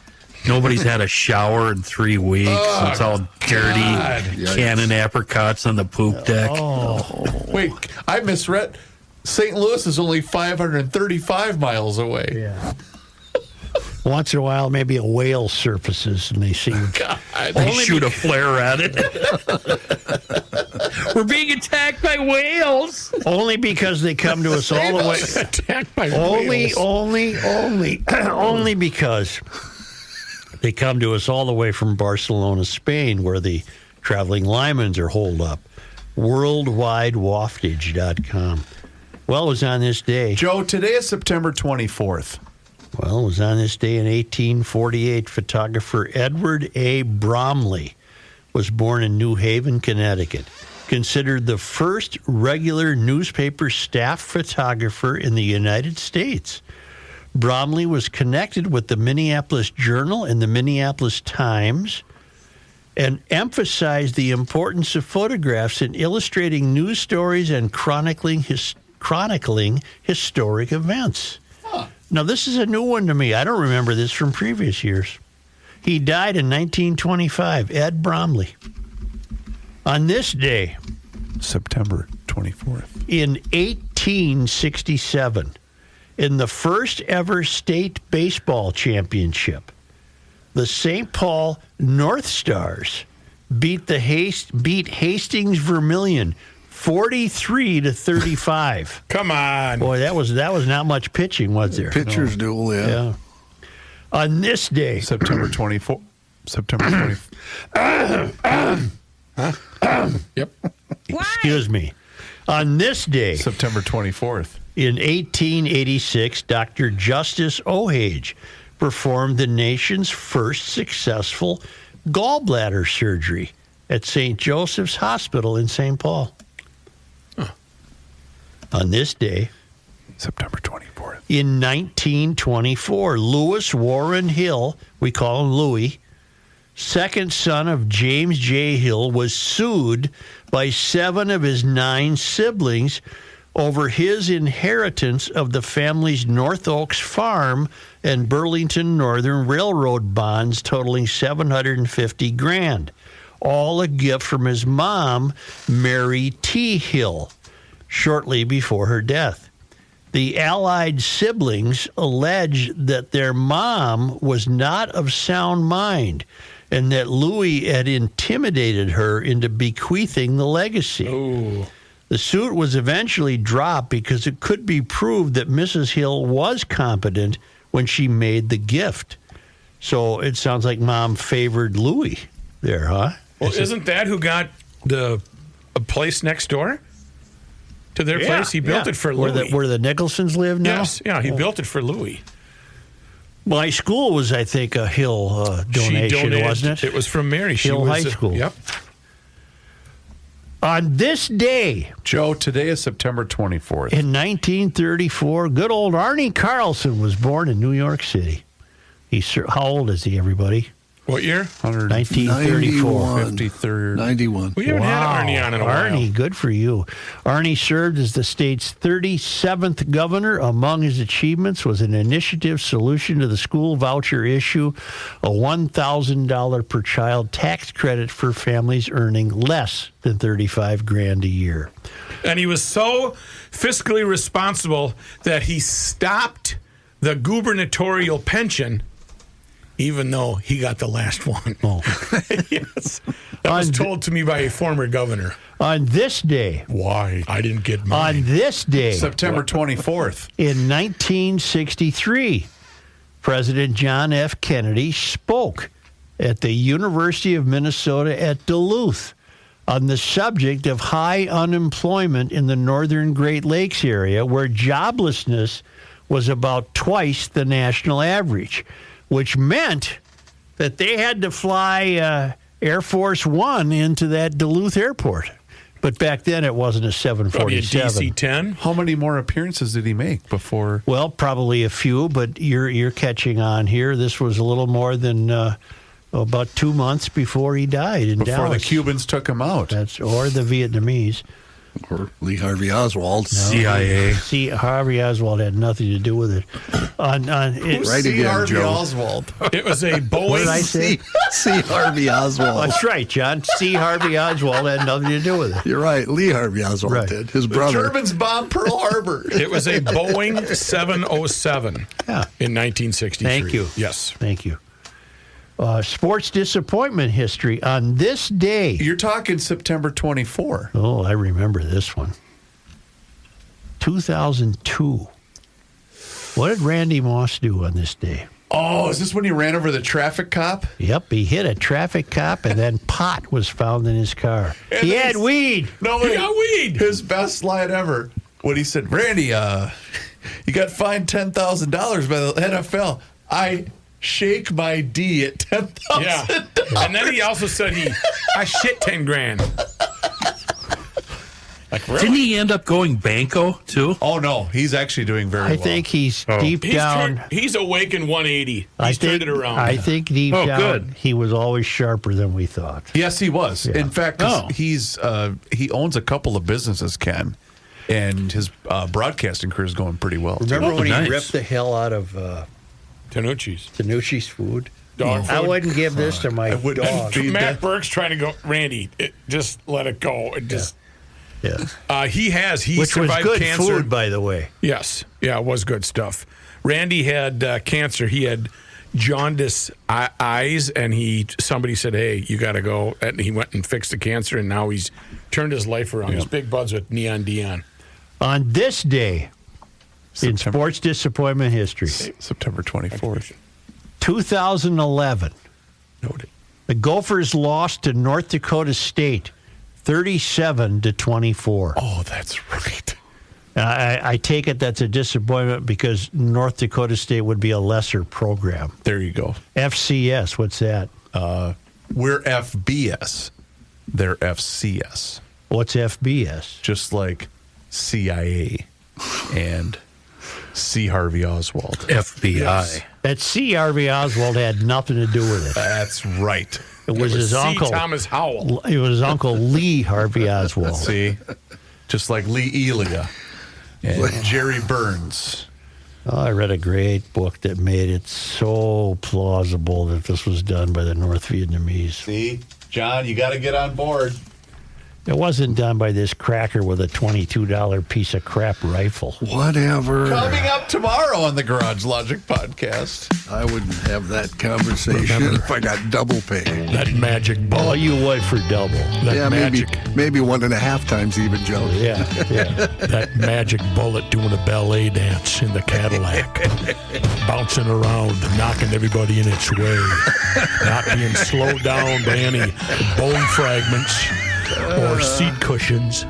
Nobody's had a shower in 3 weeks. It's all dirty. God. Cannon apricots on the poop deck. Wait, I misread. St. Louis is only 535 miles away. Yeah. Once in a while, maybe a whale surfaces and they see. They shoot a flare at it. We're being attacked by whales. Only because they come to us all the way. Attacked by Only whales. because they come to us all the way from Barcelona, Spain, where the traveling Lymans are holed up. Worldwidewaftage.com. Well, it was on this day. Joe, today is September 24th. Well, it was on this day in 1848, photographer Edward A. Bromley was born in New Haven, Connecticut. Considered the first regular newspaper staff photographer in the United States. Bromley was connected with the Minneapolis Journal and the Minneapolis Times and emphasized the importance of photographs in illustrating news stories and chronicling historic events. Now, this is a new one to me. I don't remember this from previous years. He died in 1925, Ed Bromley. On this day, September 24th. in 1867, in the first ever state baseball championship, the St. Paul North Stars beat Hastings Vermilion 43-35. Come on. Boy, that was not much pitching, was there? Pitcher's duel, yeah. On this day, September 24th. September 24th. Yep. excuse me. On this day, September 24th. in 1886, Dr. Justice O'Hage performed the nation's first successful gallbladder surgery at St. Joseph's Hospital in St. Paul. On this day, September 24th. in 1924, Lewis Warren Hill, we call him Louis, second son of James J. Hill, was sued by 7 of his 9 siblings over his inheritance of the family's North Oaks farm and Burlington Northern Railroad bonds totaling $750,000, all a gift from his mom, Mary T. Hill, shortly before her death. The allied siblings alleged that their mom was not of sound mind and that Louis had intimidated her into bequeathing the legacy. Ooh. The suit was eventually dropped because it could be proved that Mrs. Hill was competent when she made the gift. So it sounds like Mom favored Louis there, huh? Well, isn't that who got a place next door to their place? He built it for Louis. Where the Nicholsons live now? Yes, yeah, he built it for Louis. My school was, I think, a Hill donation, wasn't it? It was from Mary. Hill High School. Yep. On this day, Joe, today is September 24th. in 1934, good old Arnie Carlson was born in New York City. How old is he, everybody? What year? 1934. 53rd. 91. We haven't had Arnie on in a while. Arnie, good for you. Arnie served as the state's 37th governor. Among his achievements was an initiative solution to the school voucher issue, a $1,000 per child tax credit for families earning less than $35,000 a year. And he was so fiscally responsible that he stopped the gubernatorial pension, even though he got the last one. Oh. Yes. That was told to me by a former governor. On this day. Why? I didn't get mine. On this day. September 24th. In 1963, President John F. Kennedy spoke at the University of Minnesota at Duluth on the subject of high unemployment in the northern Great Lakes area, where joblessness was about twice the national average, which meant that they had to fly Air Force One into that Duluth airport. But back then it wasn't a 747. Probably a DC-10. How many more appearances did he make before? Well, probably a few, but you're catching on here. This was a little more than about 2 months before he died in Before Dallas. the Cubans took him out. Or the Vietnamese. Or Lee Harvey Oswald. CIA. See, Harvey Oswald had nothing to do with it. Right again, Harvey Joe. Oswald. It was a Boeing. What did I say? C. Harvey Oswald. That's right, John. C. Harvey Oswald had nothing to do with it. You're right. Lee Harvey Oswald Right. did. His The brother. Germans bombed Pearl Harbor. It was a Boeing 707 in 1963. Thank you. Yes. Thank you. Sports disappointment history on this day. You're talking September 24. Oh, I remember this one. 2002. What did Randy Moss do on this day? Oh, is this when he ran over the traffic cop? Yep, he hit a traffic cop, and then pot was found in his car. And He then had weed. No, He got weed. His best line ever. When he said, Randy, you got fined $10,000 by the NFL. I shake my D at $10,000. Yeah. And then he also said I shit 10 grand. Like, really? Didn't he end up going banco, too? Oh, no. He's actually doing very well. I think he's deep down. He's awakened 180. He's turned it around. I think deep down, good. he was always sharper than we thought. Yes, he was. Yeah. In fact, 'cause he owns a couple of businesses, Ken, and his broadcasting career is going pretty well. Remember when nice. he ripped the hell out of Tanucci's food? dog I food. wouldn't give this to my wouldn't dog. feed Matt Burke's trying to go, Randy, just let it go. It just. Yeah. He Which was survived good cancer. food, by the way. Yes. Yeah, it was good stuff. Randy had cancer. He had jaundice eyes, and somebody said, hey, you got to go. And he went and fixed the cancer, and now he's turned his life around. He's big buds with Neon Dion. On this day, in sports disappointment history, September 24th. 2011, Noted. the Gophers lost to North Dakota State 37-24. Oh, that's right. I take it that's a disappointment because North Dakota State would be a lesser program. There you go. FCS, what's that? We're FBS. They're FCS. What's FBS? Just like CIA and C. Harvey Oswald. FBI. Yes. That C. Harvey Oswald had nothing to do with it. That's right. It was his C. uncle. Thomas Howell. It was his uncle Lee Harvey Oswald. See? Just like Lee Elia and Jerry Burns. Oh, I read a great book that made it so plausible that this was done by the North Vietnamese. See? John, you got to get on board. It wasn't done by this cracker with a $22 piece of crap rifle. Whatever. Coming up tomorrow on the Garage Logic podcast. I wouldn't have that conversation if I got double pay. That magic Oh, bullet. you would for double. That Yeah, magic. maybe 1.5 times even, Joe. Yeah. That magic bullet doing a ballet dance in the Cadillac. Bouncing around, knocking everybody in its way. Not being slowed down by any bone fragments or seat cushions.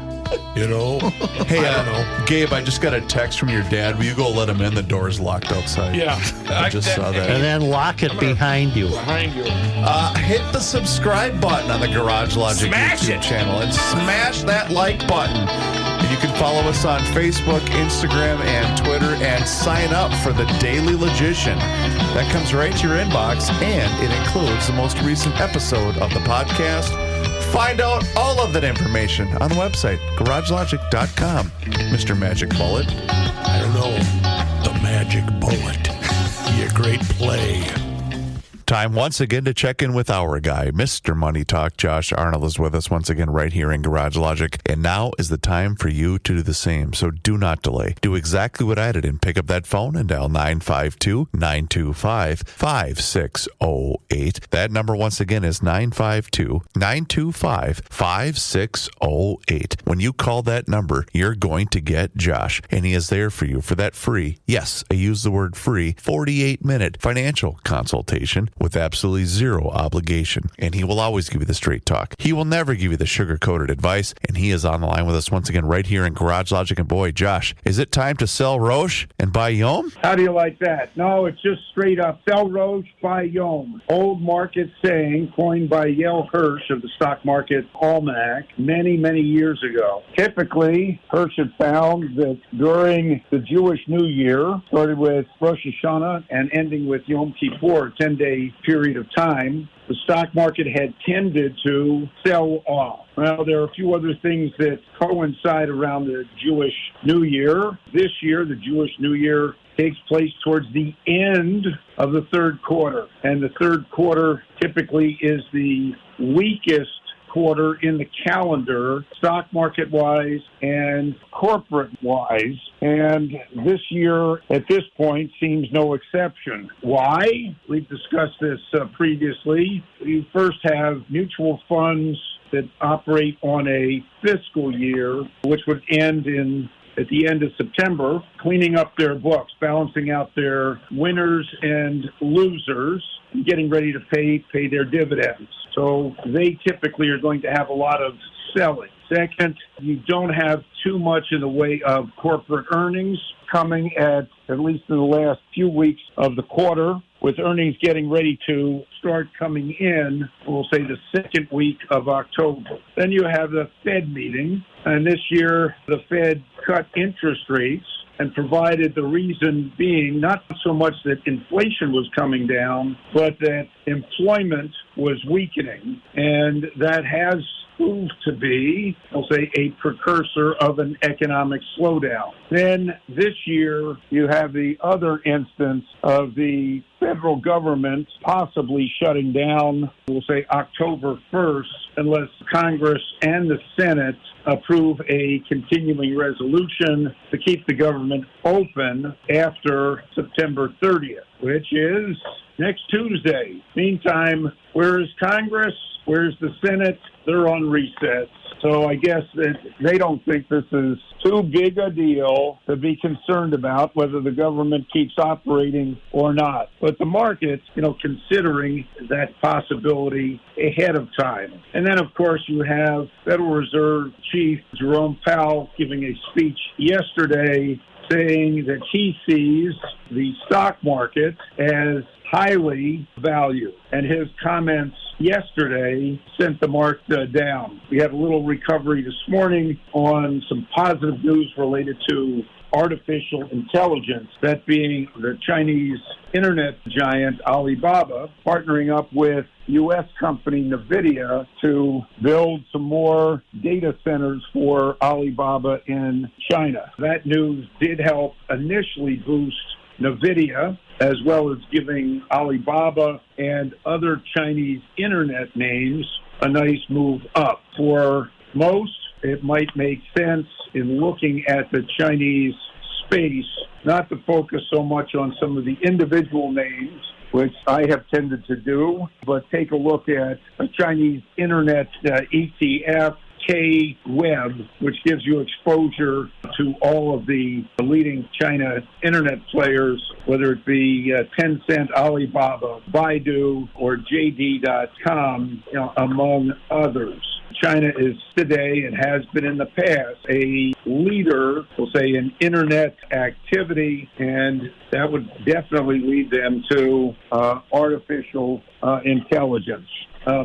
You know? Hey, I don't know. Gabe, I just got a text from your dad. Will you go let him in? The door's locked outside. Yeah. I just saw that. And then lock it behind you. Behind you. Hit the subscribe button on the Garage Logic Smash YouTube it. channel and smash that like button. And you can follow us on Facebook, Instagram, and Twitter, and sign up for the Daily Logician. That comes right to your inbox, and it includes the most recent episode of the podcast. Find out all of that information on the website, garagelogic.com. Mr. Magic Bullet. I don't know. The magic bullet. Be a great play. Time once again to check in with our guy, Mr. Money Talk. Josh Arnold is with us once again right here in Garage Logic. And now is the time for you to do the same. So do not delay. Do exactly what I did and pick up that phone and dial 952-925-5608. That number once again is 952-925-5608. When you call that number, you're going to get Josh. And he is there for you for that free, yes, I use the word free, 48-minute financial consultation with absolutely zero obligation. And he will always give you the straight talk. He will never give you the sugar-coated advice. And he is on the line with us once again right here in Garage Logic. And boy, Josh, is it time to sell Roche and buy Yom? How do you like that? No, it's just straight up sell Roche, buy Yom. Old market saying coined by Yale Hirsch of the Stock Market Almanac many, many years ago. Typically, Hirsch had found that during the Jewish New Year, started with Rosh Hashanah and ending with Yom Kippur, a 10-day period of time, the stock market had tended to sell off. Well, there are a few other things that coincide around the Jewish New Year. This year, the Jewish New Year takes place towards the end of the third quarter. And the third quarter typically is the weakest quarter in the calendar, stock market-wise and corporate-wise. And this year, at this point, seems no exception. Why? We've discussed this previously. You first have mutual funds that operate on a fiscal year, which would end at the end of September, cleaning up their books, balancing out their winners and losers, and getting ready to pay their dividends. So they typically are going to have a lot of selling. Second, you don't have too much in the way of corporate earnings coming at least in the last few weeks of the quarter, with earnings getting ready to start coming in, we'll say the second week of October. Then you have the Fed meeting, and this year the Fed cut interest rates and provided the reason being not so much that inflation was coming down, but that employment was weakening, and that has proved to be, I'll say, a precursor of an economic slowdown. Then this year, you have the other instance of the federal government possibly shutting down, we'll say, October 1st, unless Congress and the Senate approve a continuing resolution to keep the government open after September 30th, which is next Tuesday. Meantime, where is Congress? Where's the Senate? They're on recess. So I guess that they don't think this is too big a deal to be concerned about whether the government keeps operating or not. But the market's, considering that possibility ahead of time. And then, of course, you have Federal Reserve Chief Jerome Powell giving a speech yesterday saying that he sees the stock market as highly valued. And his comments yesterday sent the market down. We had a little recovery this morning on some positive news related to artificial intelligence, that being the Chinese internet giant Alibaba partnering up with U.S. company NVIDIA to build some more data centers for Alibaba in China. That news did help initially boost NVIDIA, as well as giving Alibaba and other Chinese internet names a nice move up. For most, it might make sense in looking at the Chinese space not to focus so much on some of the individual names, which I have tended to do, but take a look at a Chinese internet ETF, K-Web, which gives you exposure to all of the leading China internet players, whether it be Tencent, Alibaba, Baidu, or JD.com, among others. China is today, and has been in the past, a leader, we'll say, in internet activity, and that would definitely lead them to artificial intelligence.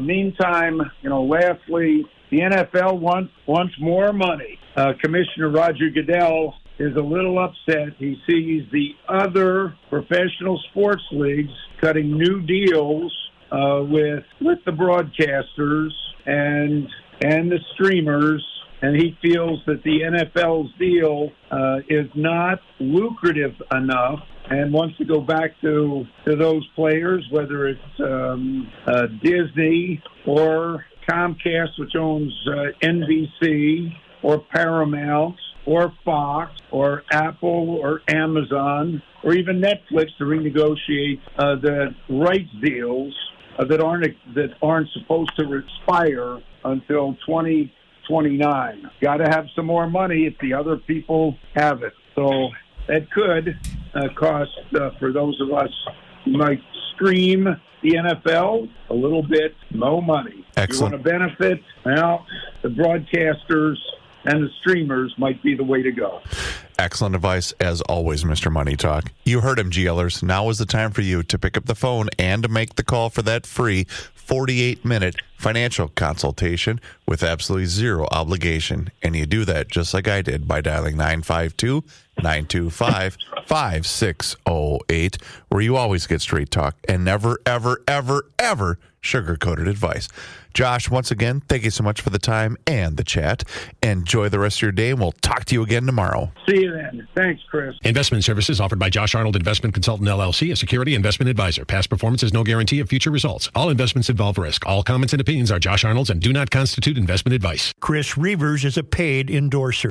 Meantime, lastly, The NFL wants more money. Commissioner Roger Goodell is a little upset. He sees the other professional sports leagues cutting new deals with the broadcasters and the streamers, and he feels that the NFL's deal is not lucrative enough, and wants to go back to those players, whether it's Disney or Comcast, which owns NBC, or Paramount, or Fox, or Apple, or Amazon, or even Netflix to renegotiate the rights deals that aren't supposed to expire until 2029. Got to have some more money if the other people have it. So that could cost, for those of us who might stream the NFL, a little bit more money. Excellent. You want to benefit? Well, the broadcasters and the streamers might be the way to go. Excellent advice, as always, Mr. Money Talk. You heard him, GLers. Now is the time for you to pick up the phone and to make the call for that free 48-minute financial consultation with absolutely zero obligation. And you do that just like I did by dialing 952-925-5608, where you always get straight talk and never, ever, ever, ever sugar-coated advice. Josh, once again, thank you so much for the time and the chat. Enjoy the rest of your day, and we'll talk to you again tomorrow. See you then. Thanks, Chris. Investment services offered by Josh Arnold Investment Consultant LLC, a security investment advisor. Past performance is no guarantee of future results. All investments involve risk. All comments and opinions are Josh Arnold's and do not constitute investment advice. Chris Reavers is a paid endorser.